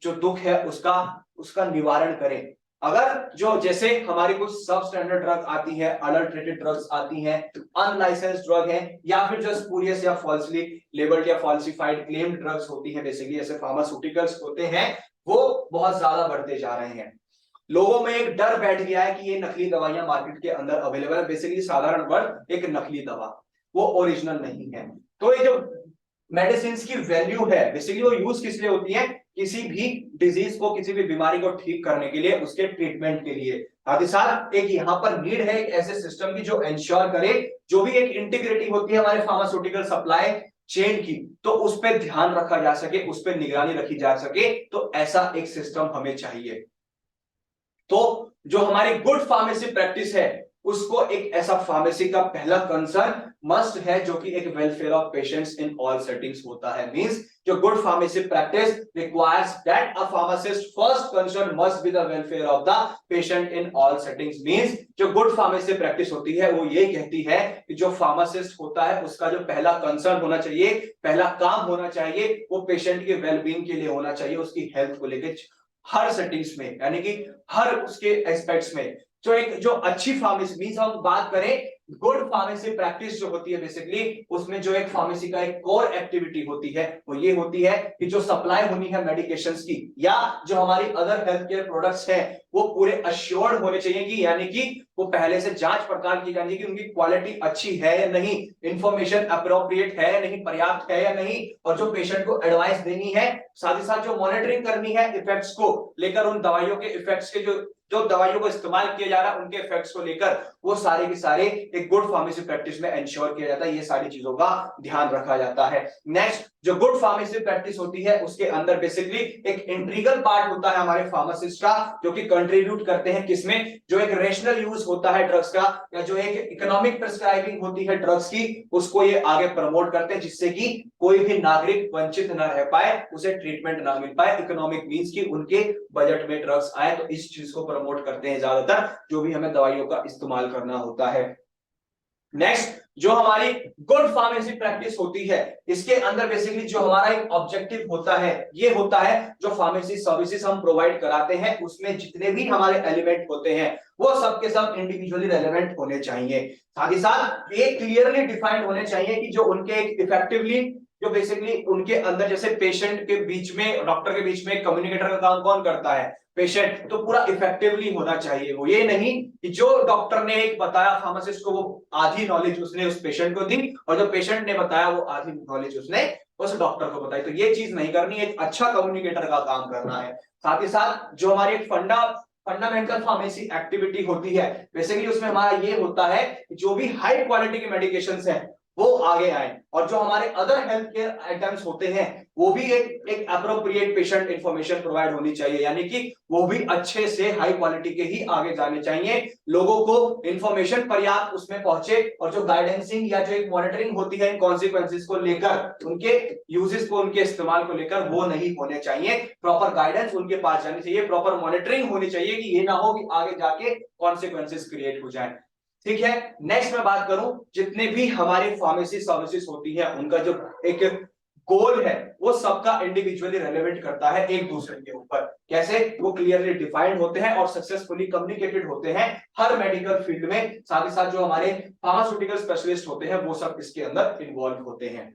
जो दुख है उसका निवारण करें। अगर जो जैसे हमारी कुछ सब स्टैंडर्ड ड्रग आती है, अडल्ट्रेटेड ड्रग्स आती हैं, अनलाइसेंस्ड ड्रग है, या फिर जो स्पूरियस या फॉल्सली लेबल्ड या फॉल्सिफाइड क्लेम्ड ड्रग्स होती हैं, बेसिकली ऐसे फार्मास्यूटिकल्स होते हैं, वो बहुत ज्यादा बढ़ते जा रहे हैं। लोगों में एक डर बैठ गया है कि ये नकली दवाइयां मार्केट के अंदर अवेलेबल है। बेसिकली साधारण वर्ड एक नकली दवा, वो ओरिजिनल नहीं है। तो ये जो मेडिसिन की वैल्यू है बेसिकली वो यूज किस लिए होती है, किसी भी डिजीज को, किसी भी बीमारी को ठीक करने के लिए, उसके ट्रीटमेंट के लिए। साथ ही साथ एक यहाँ पर नीड है एक ऐसे सिस्टम की जो इंश्योर करे, जो भी एक इंटीग्रिटी होती है हमारे फार्मास्यूटिकल सप्लाई चेन की, तो उस पर ध्यान रखा जा सके, उस पर निगरानी रखी जा सके। तो ऐसा एक सिस्टम हमें चाहिए। तो जो हमारी गुड फार्मेसी प्रैक्टिस है उसको एक ऐसा फार्मेसी का पहला कंसर्न मस्ट है जो कि एक welfare of patients in all settings होता है। मींस जो good pharmacy practice requires that a pharmacist first concern must be the welfare of the patient in all settings. Means जो गुड फार्मेसी प्रैक्टिस होती है वो ये कहती है कि जो फार्मासिस्ट होता है उसका जो पहला कंसर्न होना चाहिए, पहला काम होना चाहिए, वो पेशेंट के वेलबींग के लिए होना चाहिए, उसकी हेल्थ को लेकर हर सेटिंग्स में, यानी कि हर उसके एस्पेक्ट्स में। जो अच्छी फार्मेसी मींस हम बात करें गुड फार्मेसी प्रैक्टिस जो होती है बेसिकली उसमें जो एक फार्मेसी का एक कोर एक्टिविटी होती है वो ये होती है कि जो सप्लाई होनी है मेडिकेशंस की या जो हमारी अदर हेल्थ केयर प्रोडक्ट्स हैं वो पूरे अश्योर्ड होने चाहिए कि यानी कि वो पहले से जांच पड़ताल की जानी कि उनकी क्वालिटी अच्छी है या नहीं, इंफॉर्मेशन अप्रोप्रिएट है या नहीं, पर्याप्त है या नहीं, और जो पेशेंट को एडवाइस देनी है साथ ही साथ जो मॉनिटरिंग करनी है इफेक्ट्स को लेकर, उन दवाइयों के इफेक्ट्स के जो दवाइयों को इस्तेमाल किया जा रहा है उनके इफेक्ट्स को लेकर, वो सारे के सारे एक गुड फार्मेसी प्रैक्टिस में इंश्योर किया जाता है। ये सारी चीजों का ध्यान रखा जाता है। नेक्स्ट जो गुड फार्मेसी प्रैक्टिस होती है उसके अंदर बेसिकली एक इंटीग्रल पार्ट होता है हमारे फार्मासिस्ट का जो कि कंट्रीब्यूट करते हैं किसमें, जो एक रेशनल यूज होता है ड्रग्स का या जो एक इकोनॉमिक प्रिस्क्राइबिंग होती है ड्रग्स की, उसको ये आगे प्रमोट करते हैं जिससे कि कोई भी नागरिक वंचित न रह पाए, उसे ट्रीटमेंट ना मिल पाए, इकोनॉमिक मींस की उनके बजट में ड्रग्स आए, तो इस चीज को प्रमोट करते हैं ज्यादातर जो भी हमें दवाइयों का इस्तेमाल करना होता है। नेक्स्ट जो हमारी गुड फार्मेसी प्रैक्टिस होती है इसके अंदर बेसिकली जो हमारा एक ऑब्जेक्टिव होता है ये होता है जो फार्मेसी सर्विसेज हम प्रोवाइड कराते हैं उसमें जितने भी हमारे एलिमेंट होते हैं वो सब के सब इंडिविजुअली रेलेवेंट होने चाहिए, साथ ही साथ ये क्लियरली डिफाइंड होने चाहिए कि जो उनके इफेक्टिवली जो बेसिकली उनके अंदर जैसे पेशेंट के बीच में डॉक्टर के बीच में कम्युनिकेटर का काम कौन करता है, पेशेंट, तो पूरा इफेक्टिवली होना चाहिए। वो ये नहीं कि जो डॉक्टर ने एक बताया फार्मासिस्ट को वो आधी नॉलेज उसने उस पेशेंट को दी और जो पेशेंट ने बताया वो आधी नॉलेज उसने उस डॉक्टर को बताई, तो ये चीज नहीं करनी, एक अच्छा कम्युनिकेटर का काम करना है। साथ ही साथ जो हमारी एक फंडामेंटल फार्मेसी एक्टिविटी होती है बेसिकली उसमें हमारा ये होता है कि जो भी हाई क्वालिटी के मेडिकेशंस हैं वो आगे आए और जो हमारे अदर हेल्थ केयर आइटम्स होते हैं वो भी एक अप्रोप्रिएट पेशेंट इंफॉर्मेशन प्रोवाइड होनी चाहिए, यानी कि वो भी अच्छे से हाई क्वालिटी के ही आगे जाने चाहिए, लोगों को इंफॉर्मेशन पर्याप्त उसमें पहुंचे और जो गाइडेंसिंग या जो एक मॉनिटरिंग होती है इन कॉन्सिक्वेंसेस को लेकर, उनके यूजेस को उनके इस्तेमाल को लेकर वो नहीं होने चाहिए, प्रॉपर गाइडेंस उनके पास जानी चाहिए, प्रॉपर मॉनिटरिंग होनी चाहिए कि ये ना हो कि आगे जाके कॉन्सिक्वेंसेस क्रिएट हो जाए। ठीक है, नेक्स्ट मैं बात करूं जितने भी हमारी फार्मेसी सर्विसेज होती है उनका जो एक गोल है वो सबका इंडिविजुअली रेलेवेंट करता है एक दूसरे के ऊपर, कैसे वो क्लियरली डिफाइंड होते हैं और सक्सेसफुली कम्युनिकेटेड होते हैं हर मेडिकल फील्ड में, साथ ही साथ जो हमारे फार्मास्यूटिकल स्पेशलिस्ट होते हैं वो सब इसके अंदर इन्वॉल्व होते हैं।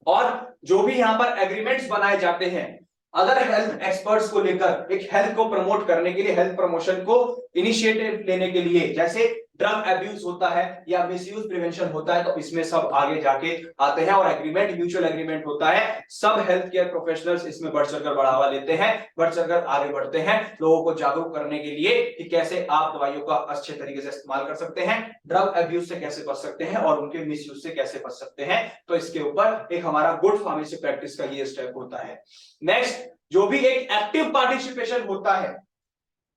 और जो भी यहाँ पर एग्रीमेंट्स बनाए जाते हैं अदर हेल्थ एक्सपर्ट्स को लेकर, एक हेल्थ को प्रमोट करने के लिए, हेल्थ प्रमोशन को इनिशिएटिव लेने के लिए, जैसे ड्रग एब्यूज होता है या मिसयूज प्रिवेंशन होता है, तो इसमें सब आगे जाके आते हैं और एग्रीमेंट म्यूचुअल एग्रीमेंट होता है, सब हेल्थ केयर प्रोफेशनल्स इसमें बढ़ चढ़कर बढ़ावा लेते हैं, बढ़ चढ़कर आगे बढ़ते हैं लोगों को जागरूक करने के लिए कि कैसे आप दवाइयों का अच्छे तरीके से इस्तेमाल कर सकते हैं, ड्रग एब्यूज से कैसे बच सकते हैं और उनके मिसयूज से कैसे बच सकते हैं, तो इसके ऊपर एक हमारा गुड फार्मेसी प्रैक्टिस का ये स्टेप होता है। नेक्स्ट जो भी एक एक्टिव पार्टिसिपेशन होता है,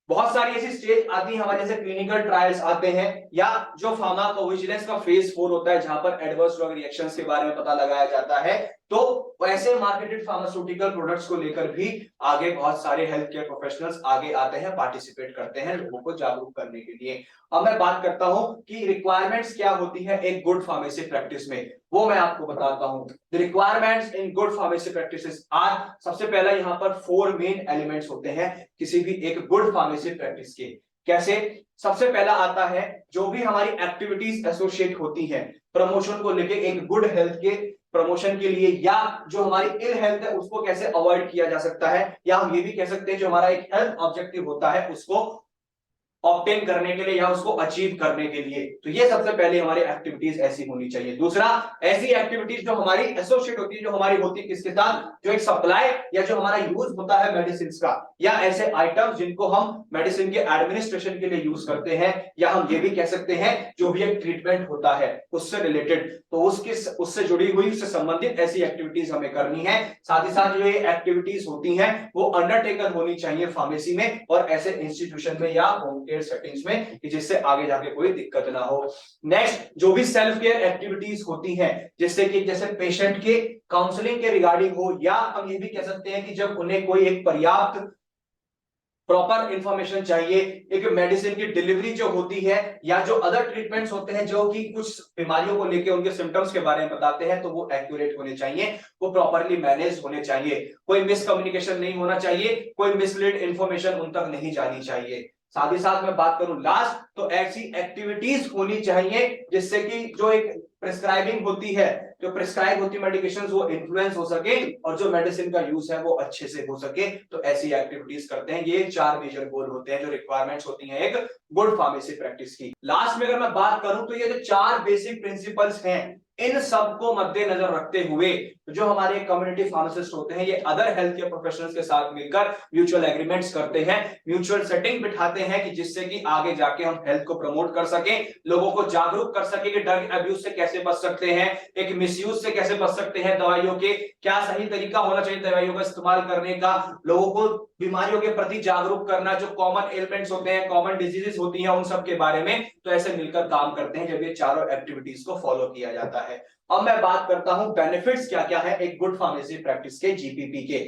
बहुत सारी ऐसी स्टेज आती है हमारे जैसे क्लिनिकल ट्रायल्स आते हैं या जो फार्माकोविजिलेंस का फेज 4 होता है जहां पर एडवर्स ड्रग रिएक्शंस के बारे में पता लगाया जाता है, तो ऐसे मार्केटेड फार्मास्यूटिकल प्रोडक्ट्स को लेकर भी आगे बहुत सारे हेल्थ केयर प्रोफेशनल्स आगे आते हैं, पार्टिसिपेट करते हैं लोगों को जागरूक करने के लिए। अब मैं बात करता हूं कि रिक्वायरमेंट्स क्या होती है एक गुड फार्मेसी प्रैक्टिस में, वो मैं आपको बताता हूं। The requirements in good pharmacy practices are, सबसे पहला यहाँ पर 4 मेन एलिमेंट्स होते हैं किसी भी एक गुड फार्मेसी प्रैक्टिस के। कैसे? सबसे पहला आता है जो भी हमारी एक्टिविटीज एसोसिएट होती हैं प्रमोशन को लेके, एक गुड हेल्थ के प्रमोशन के लिए, या जो हमारी इल हेल्थ है उसको कैसे अवॉइड किया जा सकता है, या हम ये भी कह सकते हैं जो हमारा एक हेल्थ ऑब्जेक्टिव होता है उसको ऑब्टेन करने के लिए या उसको अचीव करने के लिए, तो ये सबसे पहले हमारी एक्टिविटीज ऐसी होनी चाहिए। दूसरा, ऐसी एक्टिविटीज जो हमारी एसोसिएट होती है, जो हमारी होती है किसके साथ, जो एक सप्लाई या जो हमारा यूज होता है मेडिसिन का, या ऐसे आइटम्स जिनको हम मेडिसिन के एडमिनिस्ट्रेशन के लिए यूज करते हैं, या हम ये भी कह सकते हैं जो भी एक ट्रीटमेंट होता है उससे रिलेटेड, तो उससे जुड़ी हुई, उससे संबंधित ऐसी एक्टिविटीज हमें करनी है। साथ ही साथ जो ये एक्टिविटीज होती हैं वो अंडरटेकन होनी चाहिए फार्मेसी में और ऐसे इंस्टीट्यूशन में या होम इमीडिएट सेटिंग्स में कि जिससे आगे जाके कोई दिक्कत ना हो। नेक्स्ट, जो भी सेल्फ केयर एक्टिविटीज होती हैं, जिससे कि जैसे पेशेंट के काउंसलिंग के रिगार्डिंग हो, या हम ये भी कह सकते हैं कि जब उन्हें कोई एक पर्याप्त प्रॉपर इंफॉर्मेशन चाहिए, एक मेडिसिन की डिलीवरी जो होती है, या जो अदर ट्रीटमेंट्स होते हैं जो कि कुछ बीमारियों को लेकर उनके सिम्टम्स के बारे में बताते हैं, तो वो एक्यूरेट होने चाहिए, वो प्रॉपरली मैनेज होने चाहिए, कोई मिसकम्युनिकेशन नहीं होना चाहिए, कोई मिसलीड इंफॉर्मेशन उन तक नहीं जानी चाहिए। साथ ही साथ मैं बात करूं लास्ट, तो ऐसी एक्टिविटीज होनी चाहिए जिससे कि जो एक प्रिस्क्राइबिंग होती है, जो प्रिस्क्राइब होती मेडिकेशंस, वो इन्फ्लुएंस हो सके और जो मेडिसिन का यूज है वो अच्छे से हो सके। तो ऐसी एक्टिविटीज करते हैं। ये 4 मेजर गोल होते हैं, जो रिक्वायरमेंट्स होती हैं एक गुड फार्मेसी प्रैक्टिस की। लास्ट में अगर मैं बात करूं तो ये जो 4 बेसिक प्रिंसिपल्स हैं, इन सबको मद्देनजर रखते हुए जो हमारे कम्युनिटी फार्मासिस्ट होते हैं, ये अदर हेल्थ केयर प्रोफेशनल्स के साथ मिलकर म्यूचुअल एग्रीमेंट्स करते हैं, म्यूचुअल सेटिंग बिठाते हैं, कि जिससे कि आगे जाके हम हेल्थ को प्रमोट कर सके, लोगों को जागरूक कर सके कि ड्रग अब्यूज से कैसे बच सकते हैं, एक मिसयूज से कैसे बच सकते हैं दवाइयों के, क्या सही तरीका होना चाहिए दवाइयों का इस्तेमाल करने का, लोगों को बीमारियों के प्रति जागरूक करना, जो कॉमन एलिमेंट्स होते हैं, कॉमन डिजीजेस होती हैं, उन सब के बारे में। तो ऐसे मिलकर काम करते हैं जब ये चारों एक्टिविटीज को फॉलो किया जाता है। अब मैं बात करता हूं बेनिफिट्स क्या क्या है एक गुड फार्मेसी प्रैक्टिस के, जीपीपी के।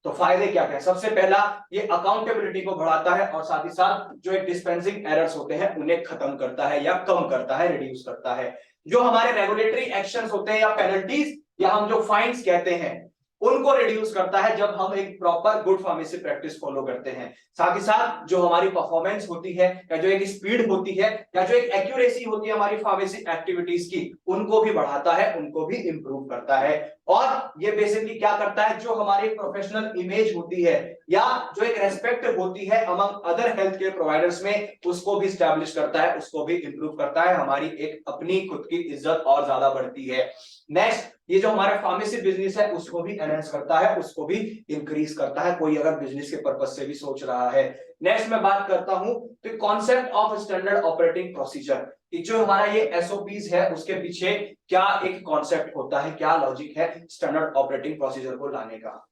तो फायदे क्या क्या है? सबसे पहला, ये अकाउंटेबिलिटी को बढ़ाता है, और साथ ही साथ जो एक डिस्पेंसिंग एरर्स होते हैं उन्हें खत्म करता है, या कम करता है, रिड्यूस करता है। जो हमारे रेगुलेटरी एक्शंस होते हैं, या पेनल्टीज, या हम जो फाइन्स कहते हैं, उनको रिड्यूस करता है जब हम एक proper good pharmacy practice follow करते हैं। साथ ही साथ जो हमारी परफॉर्मेंस होती है, या जो एक स्पीड होती है, या जो एक एक्यूरेसी होती है हमारी फार्मेसी एक्टिविटीज की, उनको भी बढ़ाता है, उनको भी इंप्रूव करता है। और ये बेसिकली क्या करता है, जो हमारी प्रोफेशनल इमेज होती है, या जो एक रेस्पेक्ट होती है among other health care providers में, उसको भी स्टैब्लिश करता है, उसको भी इंप्रूव करता है, हमारी एक अपनी खुद की इज्जत और ज्यादा बढ़ती है। नेक्स्ट, ये जो हमारा फार्मेसी बिजनेस है उसको भी एनहांस करता है, उसको भी इंक्रीज करता है, कोई अगर बिजनेस के पर्पज से भी सोच रहा है। नेक्स्ट मैं बात करता हूं तो concept of standard operating procedure, जो हमारा ये एसओपीज है उसके पीछे क्या एक कॉन्सेप्ट होता है, क्या लॉजिक है स्टैंडर्ड ऑपरेटिंग प्रोसीजर को लाने का।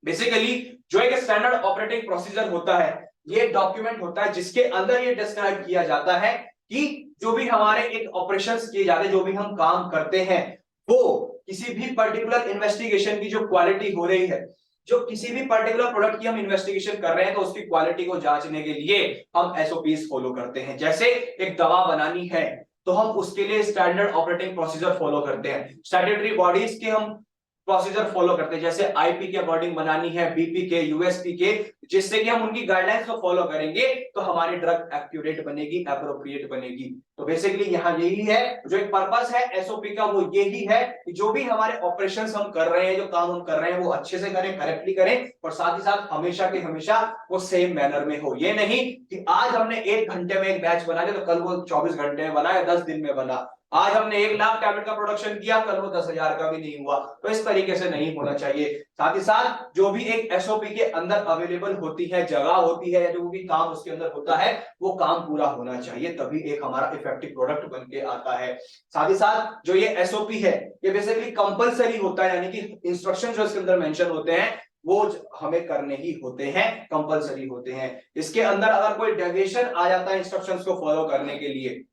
बेसिकली जो एक स्टैंडर्ड ऑपरेटिंग प्रोसीजर होता है, ये डॉक्यूमेंट होता है जिसके अंदर ये डिस्क्राइब किया जाता है कि जो भी हमारे एक ऑपरेशंस किए जाते हैं, जो भी हम काम करते हैं, वो किसी भी पर्टिकुलर इन्वेस्टिगेशन की जो क्वालिटी हो रही है, जो किसी भी पर्टिकुलर प्रोडक्ट की हम इन्वेस्टिगेशन कर रहे हैं, तो उसकी क्वालिटी को जांचने के लिए हम एसओपीज फॉलो करते हैं। जैसे एक दवा बनानी है तो हम उसके लिए स्टैंडर्ड ऑपरेटिंग प्रोसीजर फॉलो करते हैं, स्टैट्यूटरी बॉडीज के हम प्रोसीजर फॉलो करते हैं, जैसे आईपी के अकॉर्डिंग बनानी है, बीपी के, यूएसपी के, जिससे कि हम उनकी गाइडलाइंस को फॉलो करेंगे तो हमारी ड्रग एक्यूरेट बनेगी, एप्रोप्रिएट बनेगी। तो बेसिकली यहाँ यही है, जो एक पर्पस है एसओपी का, वो यही है कि जो भी हमारे ऑपरेशंस हम कर रहे हैं, जो काम हम कर रहे हैं, वो अच्छे से करें, करेक्टली करें, और साथ ही साथ हमेशा के हमेशा वो सेम मैनर में हो। ये नहीं कि आज हमने 1 घंटे में एक बैच बना दिया तो कल वो 24 घंटे में बना या 10 दिन में बना, आज हमने 1 लाख टैबलेट का प्रोडक्शन किया, कल वो 10,000 का भी नहीं हुआ। तो इस तरीके से नहीं होना चाहिए। साथ ही साथ जो भी एक एसओपी के अंदर अवेलेबल होती है, जगह होती है, जो भी काम उसके अंदर होता है, वो काम पूरा होना चाहिए, तभी एक हमारा इफेक्टिव प्रोडक्ट बन के आता है। साथ ही साथ जो ये एसओपी है, ये बेसिकली कंपलसरी होता है, यानी कि इंस्ट्रक्शन जो इसके अंदर मेंशन होते हैं वो हमें करने ही होते हैं, कंपलसरी होते हैं। इसके अंदर अगर कोई डेविएशन आ जाता है इंस्ट्रक्शंस को फॉलो करने के लिए,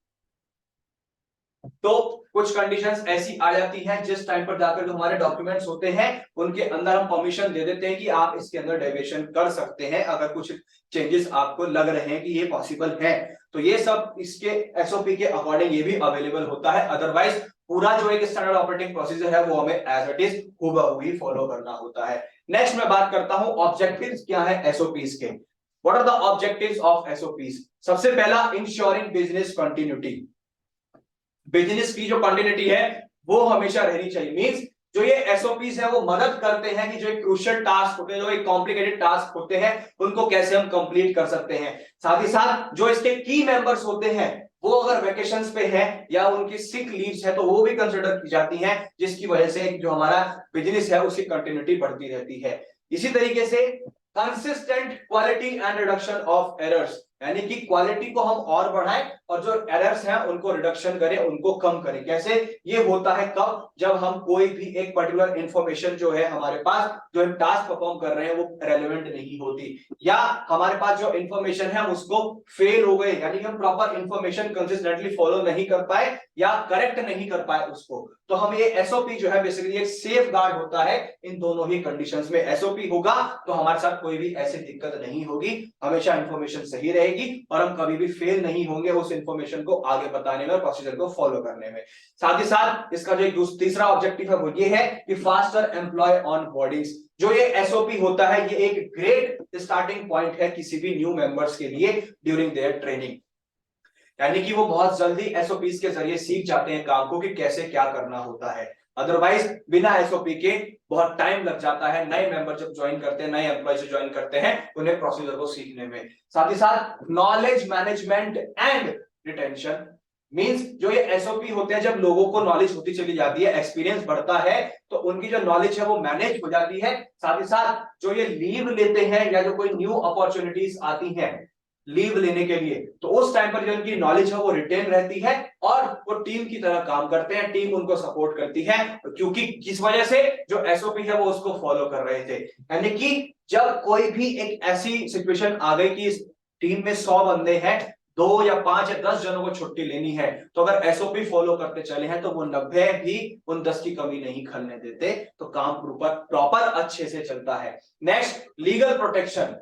तो कुछ कंडीशंस ऐसी आ जाती हैं जिस टाइम पर जाकर जो हमारे डॉक्यूमेंट्स होते हैं उनके अंदर हम परमिशन दे देते हैं कि आप इसके अंदर डेविएशन कर सकते हैं, अगर कुछ चेंजेस आपको लग रहे हैं कि ये पॉसिबल है। तो ये सब इसके एसओपी के अकॉर्डिंग ये भी अवेलेबल होता है, अदरवाइज पूरा जो एक स्टैंडर्ड ऑपरेटिंग प्रोसीजर है वो हमें एज इट इज हूबहू ही फॉलो करना होता है। नेक्स्ट मैं बात करता हूं ऑब्जेक्टिव्स क्या है एसओपीज के। What are the objectives of SOPs? सबसे पहला, इंश्योरिंग बिजनेस कंटिन्यूटी। बिजनेस की जो कंटिन्यूटी है वो हमेशा रहनी चाहिए। मींस जो ये एसओपीज है वो मदद करते हैं कि जो एक क्रूशियल टास्क होते हैं, जो एक कॉम्प्लिकेटेड टास्क होते हैं, उनको कैसे हम कंप्लीट कर सकते हैं। साथ ही साथ जो इसके की मेंबर्स होते हैं वो अगर वेकेशंस पे है या उनकी सिक लीव्स है तो वो भी कंसिडर की जाती हैं, जिसकी वजह से जो हमारा बिजनेस है उसकी कंटिन्यूटी बढ़ती रहती है। इसी तरीके से consistent quality and reduction of errors, यानी कि क्वालिटी को हम और बढ़ाएं और जो एरर्स हैं उनको रिडक्शन करें, उनको कम करें। कैसे ये होता है? कब? जब हम कोई भी एक पर्टिकुलर इंफॉर्मेशन जो है हमारे पास, जो हम टास्क परफॉर्म कर रहे हैं वो रेलेवेंट नहीं होती, या हमारे पास जो इंफॉर्मेशन है हम उसको फेल हो गए, यानी हम प्रॉपर इंफॉर्मेशन कंसिस्टेंटली फॉलो नहीं कर पाए या करेक्ट नहीं कर पाए उसको, तो हम ये एसओपी जो है बेसिकली एक सेफ गार्ड होता है इन दोनों ही कंडीशंस में। एसओपी होगा तो हमारे साथ कोई भी ऐसी दिक्कत नहीं होगी, हमेशा इंफॉर्मेशन सही रहेगी और हम कभी भी फेल नहीं होंगे उस इंफॉर्मेशन को आगे बताने में और प्रोसीजर को फॉलो करने में। साथ ही साथ इसका जो एक तीसरा ऑब्जेक्टिव है वो ये है कि फास्टर एम्प्लॉय ऑन बोर्डिंग्स। जो ये एसओपी होता है ये एक ग्रेट स्टार्टिंग पॉइंट है किसी भी न्यू मेंबर्स के लिए ड्यूरिंग देयर ट्रेनिंग, यानी कि वो बहुत जल्दी एसओपीज के जरिए सीख जाते हैं काम को कि कैसे क्या करना होता है। अदरवाइज बिना एसओपी के बहुत टाइम लग जाता है नए मेंबर जब ज्वाइन करते हैं, नए एम्प्लॉय जो ज्वाइन करते हैं उन्हें प्रोसीजर को सीखने में। साथ ही साथ knowledge management and retention means जो ये एसओपी होते हैं, जब लोगों को नॉलेज होती चली जाती है, एक्सपीरियंस बढ़ता है, तो उनकी जो नॉलेज है वो मैनेज हो जाती है। साथ ही साथ जो ये लीव लेते हैं या जो कोई न्यू अपॉर्चुनिटीज आती हैं लीव लेने के लिए, तो उस टाइम पर जो उनकी नॉलेज है वो रिटेन रहती है और वो टीम की तरह काम करते हैं, टीम उनको सपोर्ट करती है, क्योंकि किस वजह से? जो एसओपी है वो उसको फॉलो कर रहे थे। यानी कि जब कोई भी एक ऐसी सिचुएशन आ गई कि इस टीम में 100 बंदे हैं, 2 या 5 या 10 जनों को छुट्टी लेनी है, तो अगर एसओपी फॉलो करते चले हैं तो वो 90 भी उन 10 की कमी नहीं खलने देते, तो काम प्रॉपर अच्छे से चलता है। Next, legal protection.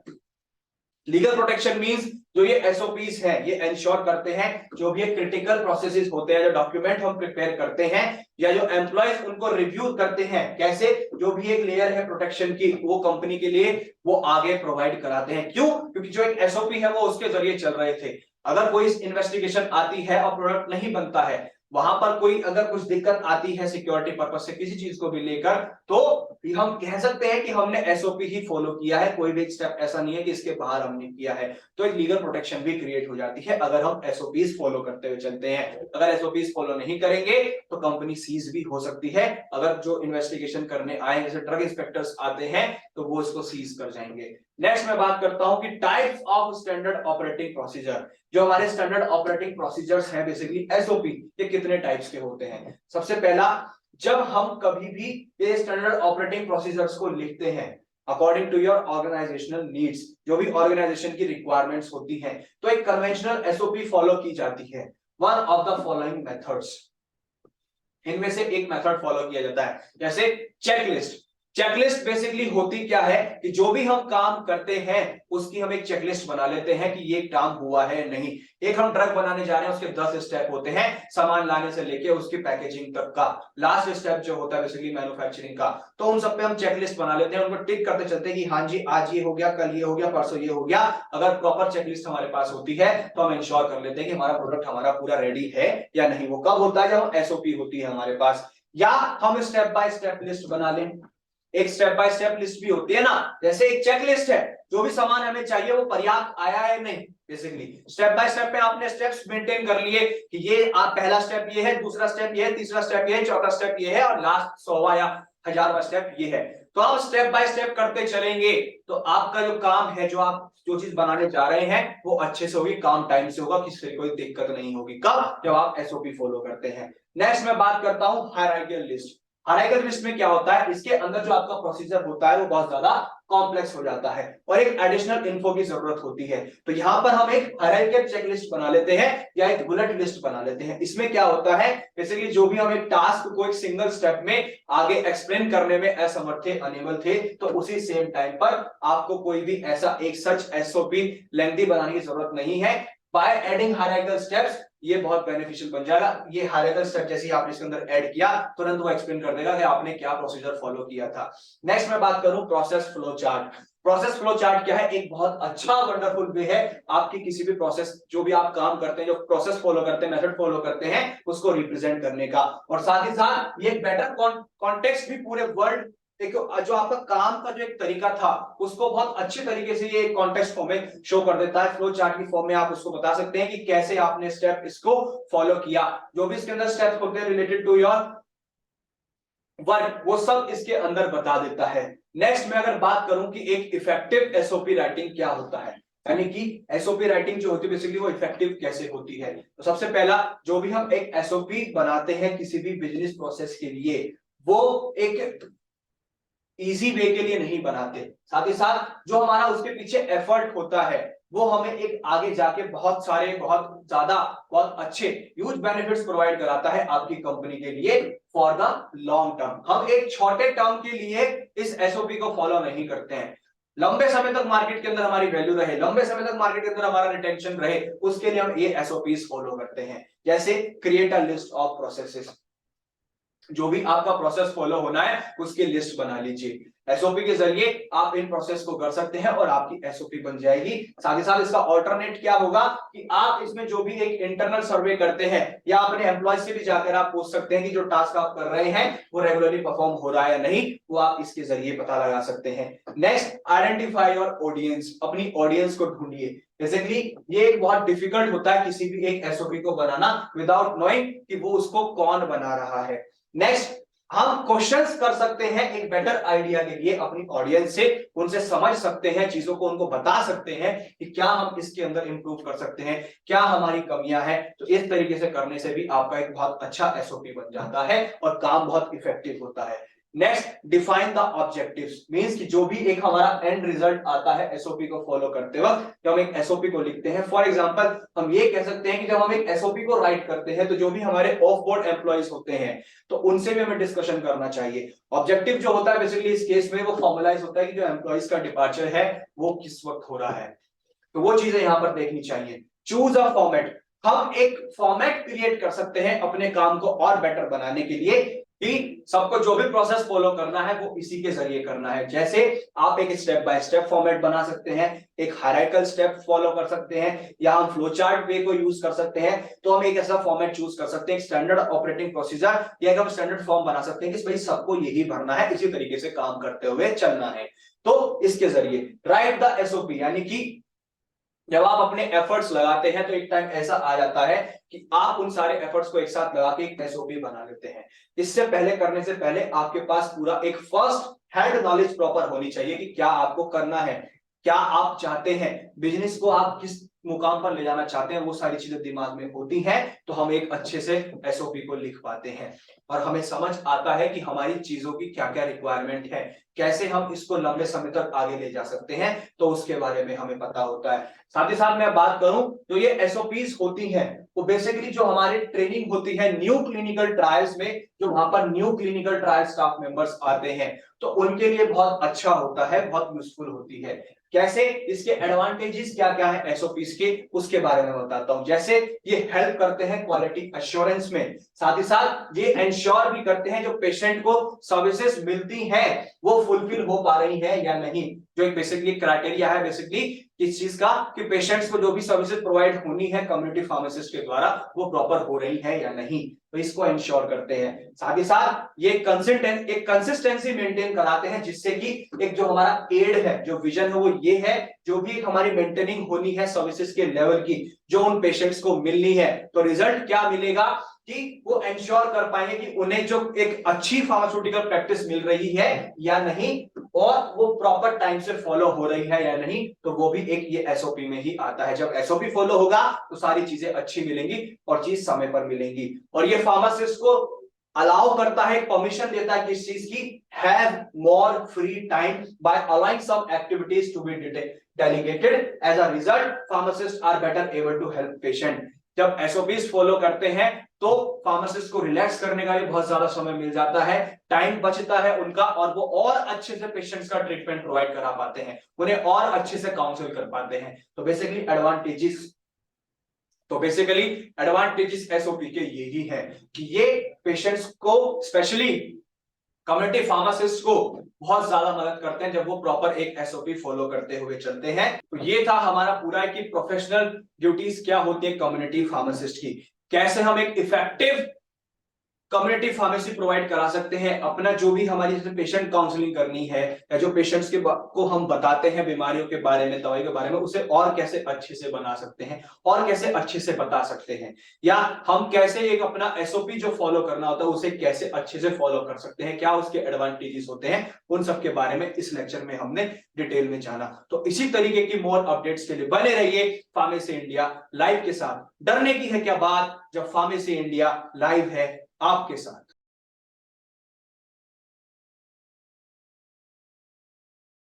Legal protection means जो ये एसओपीज है ये इंश्योर करते हैं जो भी क्रिटिकल प्रोसेसेस होते हैं, जो डॉक्यूमेंट हम प्रिपेयर करते हैं या जो एम्प्लॉयज उनको रिव्यू करते हैं, कैसे जो भी एक लेयर है प्रोटेक्शन की वो कंपनी के लिए वो आगे प्रोवाइड कराते हैं। क्यों? क्योंकि जो एक एसओपी है वो उसके जरिए चल रहे थे। अगर कोई इन्वेस्टिगेशन आती है और प्रोडक्ट नहीं बनता है, वहां पर कोई अगर कुछ दिक्कत आती है सिक्योरिटी पर्पस से किसी चीज को भी लेकर, तो हम कह सकते हैं कि हमने एसओपी ही फॉलो किया है, कोई भी स्टेप ऐसा नहीं है कि इसके बाहर हमने किया है। तो एक लीगल प्रोटेक्शन भी क्रिएट हो जाती है अगर हम एसओपीज फॉलो करते हुए चलते हैं। अगर एसओपीज फॉलो नहीं करेंगे तो कंपनी सीज भी हो सकती है। अगर जो इन्वेस्टिगेशन करने आए जैसे ड्रग इंस्पेक्टर्स आते हैं तो वो इसको सीज कर जाएंगे। नेक्स्ट मैं बात करता हूं कि types of standard operating procedure. जो हमारे स्टैंडर्ड ऑपरेटिंग प्रोसीजर्स हैं बेसिकली एसओपी, ये कितने टाइप्स के होते हैं? सबसे पहला, जब हम कभी भी ये स्टैंडर्ड ऑपरेटिंग प्रोसीजर्स को लिखते हैं according to your organisational needs, जो भी ऑर्गेनाइजेशन की रिक्वायरमेंट्स होती हैं, तो एक कन्वेंशनल एसओपी फॉलो की जाती है। One of the following methods, इनमें से एक मेथड फॉलो किया जाता है, जैसे चेकलिस्ट। चेकलिस्ट बेसिकली होती क्या है कि जो भी हम काम करते हैं उसकी हम एक चेकलिस्ट बना लेते हैं कि ये काम हुआ है नहीं। एक हम ड्रग बनाने जा रहे हैं, उसके 10 स्टेप होते हैं, सामान लाने से लेके उसकी पैकेजिंग तक का। लास्ट स्टेप जो होता है बेसिकली मैन्युफैक्चरिंग का, तो उन सब पे हम चेकलिस्ट बना लेते हैं, उनको टिक करते चलते हैं कि हाँ जी आज ये हो गया, कल ये हो गया, परसों ये हो गया। अगर प्रॉपर चेकलिस्ट हमारे पास होती है तो हम इंश्योर कर लेते हैं कि हमारा प्रोडक्ट हमारा पूरा रेडी है या नहीं। वो कब होता है? जब एसओपी होती है हमारे पास, या हम स्टेप बाय स्टेप लिस्ट बना लें। एक स्टेप बाय स्टेप लिस्ट भी होती है ना, जैसे एक चेक लिस्ट है, जो भी सामान हमें चाहिए वो पर्याप्त आया है नहीं। बेसिकली स्टेप बाय स्टेप पे आपने स्टेप्स मेंटेन कर लिए कि ये आप पहला स्टेप ये है, दूसरा स्टेप ये है, तीसरा स्टेप ये है, चौथा स्टेप ये है और लास्ट 100वां या 1000वां स्टेप ये है। तो आप स्टेप बाय स्टेप करते चलेंगे तो आपका जो काम है, जो आप जो चीज बनाने जा रहे हैं वो अच्छे से होगी, काम टाइम से होगा, किसी से कोई दिक्कत नहीं होगी। कब? जब आप एसओपी फॉलो करते हैं। नेक्स्ट मैं बात करता हूं हायरार्किकल लिस्ट। हायरार्किकल लिस्ट में क्या होता है? इसके अंदर जो आपका प्रोसीजर होता है वो बहुत ज्यादा कॉम्प्लेक्स हो जाता है और एक एडिशनल इन्फो की जरूरत होती है। तो यहां पर हम एक हायरार्किकल चेकलिस्ट बना लेते हैं या एक बुलेट लिस्ट बना लेते हैं। इसमें क्या होता है? बेसिकली जो भी हम एक टास्क को एक सिंगल स्टेप में आगे एक्सप्लेन करने में असमर्थ थे, अनेबल थे, तो उसी सेम टाइम पर आपको कोई भी ऐसा एक सच एसओपी लेंथी बनाने की जरूरत नहीं है। बाय एडिंग हायरार्किकल स्टेप्स ये बहुत बेनिफिशियल बन जाएगा। ये हायरार्किकल स्टेप जैसे ही आपने इसके अंदर ऐड किया तुरंत वो एक्सप्लेन कर देगा कि आपने क्या प्रोसीजर फॉलो किया था। नेक्स्ट मैं बात करूं process flow chart. Process flow chart क्या है? एक बहुत अच्छा वंडरफुल वे है आपकी किसी भी प्रोसेस, जो भी आप काम करते हैं, जो प्रोसेस फॉलो करते हैं, मेथड फॉलो करते हैं, उसको रिप्रेजेंट करने का। और साथ ही साथ ये बेटर कॉन्टेक्स्ट भी पूरे वर्ल्ड, एक जो आपका काम का जो एक तरीका था उसको बहुत अच्छे तरीके से ये कॉन्टेक्स्ट फॉर्म में शो कर देता है। फ्लो चार्ट की फॉर्म में आप उसको बता सकते हैं कि कैसे आपने स्टेप इसको फॉलो किया। जो भी इसके अंदर स्टेप्स होते हैं रिलेटेड टू योर वर्क, वो सब इसके अंदर बता देता है। नेक्स्ट मैं अगर बात करूं कि एक इफेक्टिव एसओपी राइटिंग क्या होता है, यानी कि एसओपी राइटिंग जो होती है बेसिकली वो इफेक्टिव कैसे होती है। तो सबसे पहला, जो भी हम एक एसओपी बनाते हैं किसी भी बिजनेस प्रोसेस के लिए, वो एक इजी वे के लिए नहीं बनाते, साथ ही साथ जो हमारा उसके पीछे एफर्ट होता है वो हमें एक आगे जाके बहुत सारे, बहुत ज्यादा, बहुत अच्छे ह्यूज बेनिफिट्स प्रोवाइड कराता है आपकी कंपनी के लिए फॉर द लॉन्ग टर्म। हम एक छोटे टर्म के लिए इस एसओपी को फॉलो नहीं करते हैं। लंबे समय तक मार्केट के अंदर हमारी वैल्यू रहे, लंबे समय तक मार्केट के अंदर हमारा रिटेंशन रहे, उसके लिए हम ये एसओपीज फॉलो करते हैं। जैसे create a list of processes, जो भी आपका प्रोसेस फॉलो होना है उसकी लिस्ट बना लीजिए। एसओपी के जरिए आप इन प्रोसेस को कर सकते हैं और आपकी एसओपी बन जाएगी। साथ ही साथ इसका ऑल्टरनेट क्या होगा कि आप इसमें जो भी एक इंटरनल सर्वे करते हैं या अपने एम्प्लॉय से भी जाकर आप पूछ सकते हैं कि जो टास्क आप कर रहे हैं वो रेगुलरली परफॉर्म हो रहा है या नहीं, वो आप इसके जरिए पता लगा सकते हैं। नेक्स्ट, आइडेंटिफाई योर ऑडियंस, अपनी ऑडियंस को ढूंढिए। बेसिकली ये एक बहुत डिफिकल्ट होता है किसी भी एक एसओपी को बनाना विदाउट नोइंग कि वो उसको कौन बना रहा है। नेक्स्ट, हम क्वेश्चंस कर सकते हैं एक बेटर आइडिया के लिए अपनी ऑडियंस से, उनसे समझ सकते हैं चीजों को, उनको बता सकते हैं कि क्या हम इसके अंदर इंप्रूव कर सकते हैं, क्या हमारी कमियां हैं। तो इस तरीके से करने से भी आपका एक बहुत अच्छा एसओपी बन जाता है और काम बहुत इफेक्टिव होता है। Next, define the objectives, means कि जो भी एक हमारा एंड रिजल्ट आता है एसओपी को फॉलो करते वक्त, जब हम एक एसओपी को लिखते हैं, फॉर एग्जांपल हम ये कह सकते हैं कि जब हम एक एसओपी को राइट करते हैं तो जो भी हमारे ऑफ बोर्ड एम्प्लॉइज होते हैं तो उनसे भी हमें डिस्कशन करना चाहिए। ऑब्जेक्टिव जो होता है बेसिकली इस केस में वो फॉर्मलाइज होता है कि जो एम्प्लॉइज का डिपार्चर है वो किस वक्त हो रहा है, तो वो चीजें यहां पर देखनी चाहिए। चूज अ फॉर्मेट, हम एक फॉर्मेट क्रिएट कर सकते हैं अपने काम को और बेटर बनाने के लिए कि सबको जो भी प्रोसेस फॉलो करना है वो इसी के जरिए करना है। जैसे आप एक स्टेप बाय स्टेप फॉर्मेट बना सकते हैं, एक हायरार्किकल स्टेप फॉलो कर सकते हैं, या हम फ्लो चार्ट वे को यूज कर सकते हैं। तो हम एक ऐसा फॉर्मेट चूज कर सकते हैं, स्टैंडर्ड ऑपरेटिंग प्रोसीजर, या एक हम स्टैंडर्ड फॉर्म बना सकते हैं कि भाई सबको यही भरना है, इसी तरीके से काम करते हुए चलना है। तो इसके जरिए राइट द एसओपी, यानी कि जब आप अपने एफर्ट्स लगाते हैं तो एक टाइम ऐसा आ जाता है कि आप उन सारे एफर्ट्स को एक साथ लगा के एक एसओपी बना लेते हैं। इससे पहले, करने से पहले आपके पास पूरा एक फर्स्ट हैंड नॉलेज प्रॉपर होनी चाहिए कि क्या आपको करना है, क्या आप चाहते हैं, बिजनेस को आप किस मुकाम पर ले जाना चाहते हैं, वो सारी चीजें दिमाग में होती हैं तो हम एक अच्छे से एसओपी को लिख पाते हैं और हमें समझ आता है कि हमारी चीजों की क्या क्या रिक्वायरमेंट है, कैसे हम इसको लंबे समय तक आगे ले जा सकते हैं, तो उसके बारे में हमें पता होता है। साथ ही साथ मैं बात करूं तो ये एसओपीज होती हैं वो बेसिकली जो हमारी ट्रेनिंग होती है न्यू क्लिनिकल ट्रायल्स में, जो वहां पर new clinical trial staff members आते हैं तो उनके लिए बहुत अच्छा होता है, बहुत यूजफुल होती है। कैसे, इसके एडवांटेजेस क्या क्या है एसओपीज के, उसके बारे में बताता हूं। जैसे ये हेल्प करते हैं क्वालिटी अश्योरेंस में, साथ ही साथ ये इंश्योर भी करते हैं जो पेशेंट को सर्विसेज मिलती हैं वो फुलफिल हो पा रही है या नहीं। जो एक बेसिकली क्राइटेरिया है बेसिकली किस चीज का, कि पेशेंट्स को जो भी सर्विसेज प्रोवाइड होनी है कम्युनिटी फार्मासिस्ट के द्वारा वो प्रॉपर हो रही है या नहीं, तो इसको इंश्योर करते हैं। साथ ही साथ ये कंसिस्टेंसी मेंटेन कराते हैं, जिससे कि एक जो हमारा एड है, जो विजन है वो ये है, जो भी एक हमारी मेंटेनिंग होनी है सर्विसेज के लेवल की जो उन पेशेंट्स को मिलनी है, तो रिजल्ट क्या मिलेगा कि वो इंश्योर कर पाएंगे कि उन्हें जो एक अच्छी फार्मास्यूटिकल प्रैक्टिस मिल रही है या नहीं, और वो प्रॉपर टाइम से फॉलो हो रही है या नहीं, तो वो भी एक ये एसओपी में ही आता है। जब एसओपी फॉलो होगा तो सारी चीजें अच्छी मिलेंगी और चीज समय पर मिलेंगी। और ये फार्मासिस्ट को अलाउ करता है, परमिशन देता है किस चीज की, have more free time by allowing some activities to be delegated. As a result pharmacist are better able to help patient. जब एसओपीज फॉलो करते हैं तो फार्मासिस्ट को रिलैक्स करने का भी बहुत ज्यादा समय मिल जाता है, टाइम बचता है उनका, और वो और अच्छे से पेशेंट्स का ट्रीटमेंट प्रोवाइड करा पाते हैं, उन्हें और अच्छे से काउंसिल कर पाते हैं। तो बेसिकली एडवांटेजेस एसओपी के यही है कि ये पेशेंट्स को, स्पेशली कम्युनिटी फार्मासिस्ट को बहुत ज्यादा मदद करते हैं जब वो प्रॉपर एक एसओपी फॉलो करते हुए चलते हैं। तो ये था हमारा पूरा कि प्रोफेशनल ड्यूटीज क्या होती है कम्युनिटी फार्मासिस्ट की, कैसे हम एक इफेक्टिव कम्युनिटी फार्मेसी प्रोवाइड करा सकते हैं। अपना जो भी हमारी जैसे पेशेंट काउंसलिंग करनी है या जो पेशेंट्स को हम बताते हैं बीमारियों के बारे में, दवाई के बारे में, उसे और कैसे अच्छे से बना सकते हैं और कैसे अच्छे से बता सकते हैं, या हम कैसे एक अपना एसओपी जो फॉलो करना होता है उसे कैसे अच्छे से फॉलो कर सकते हैं, क्या उसके एडवांटेजेस होते हैं, उन सब के बारे में इस लेक्चर में हमने डिटेल में जाना। तो इसी तरीके की मोर अपडेट्स के लिए बने रहिए फार्मेसी इंडिया लाइव के साथ। डरने की है क्या बात जब फार्मेसी इंडिया लाइव है आपके साथ।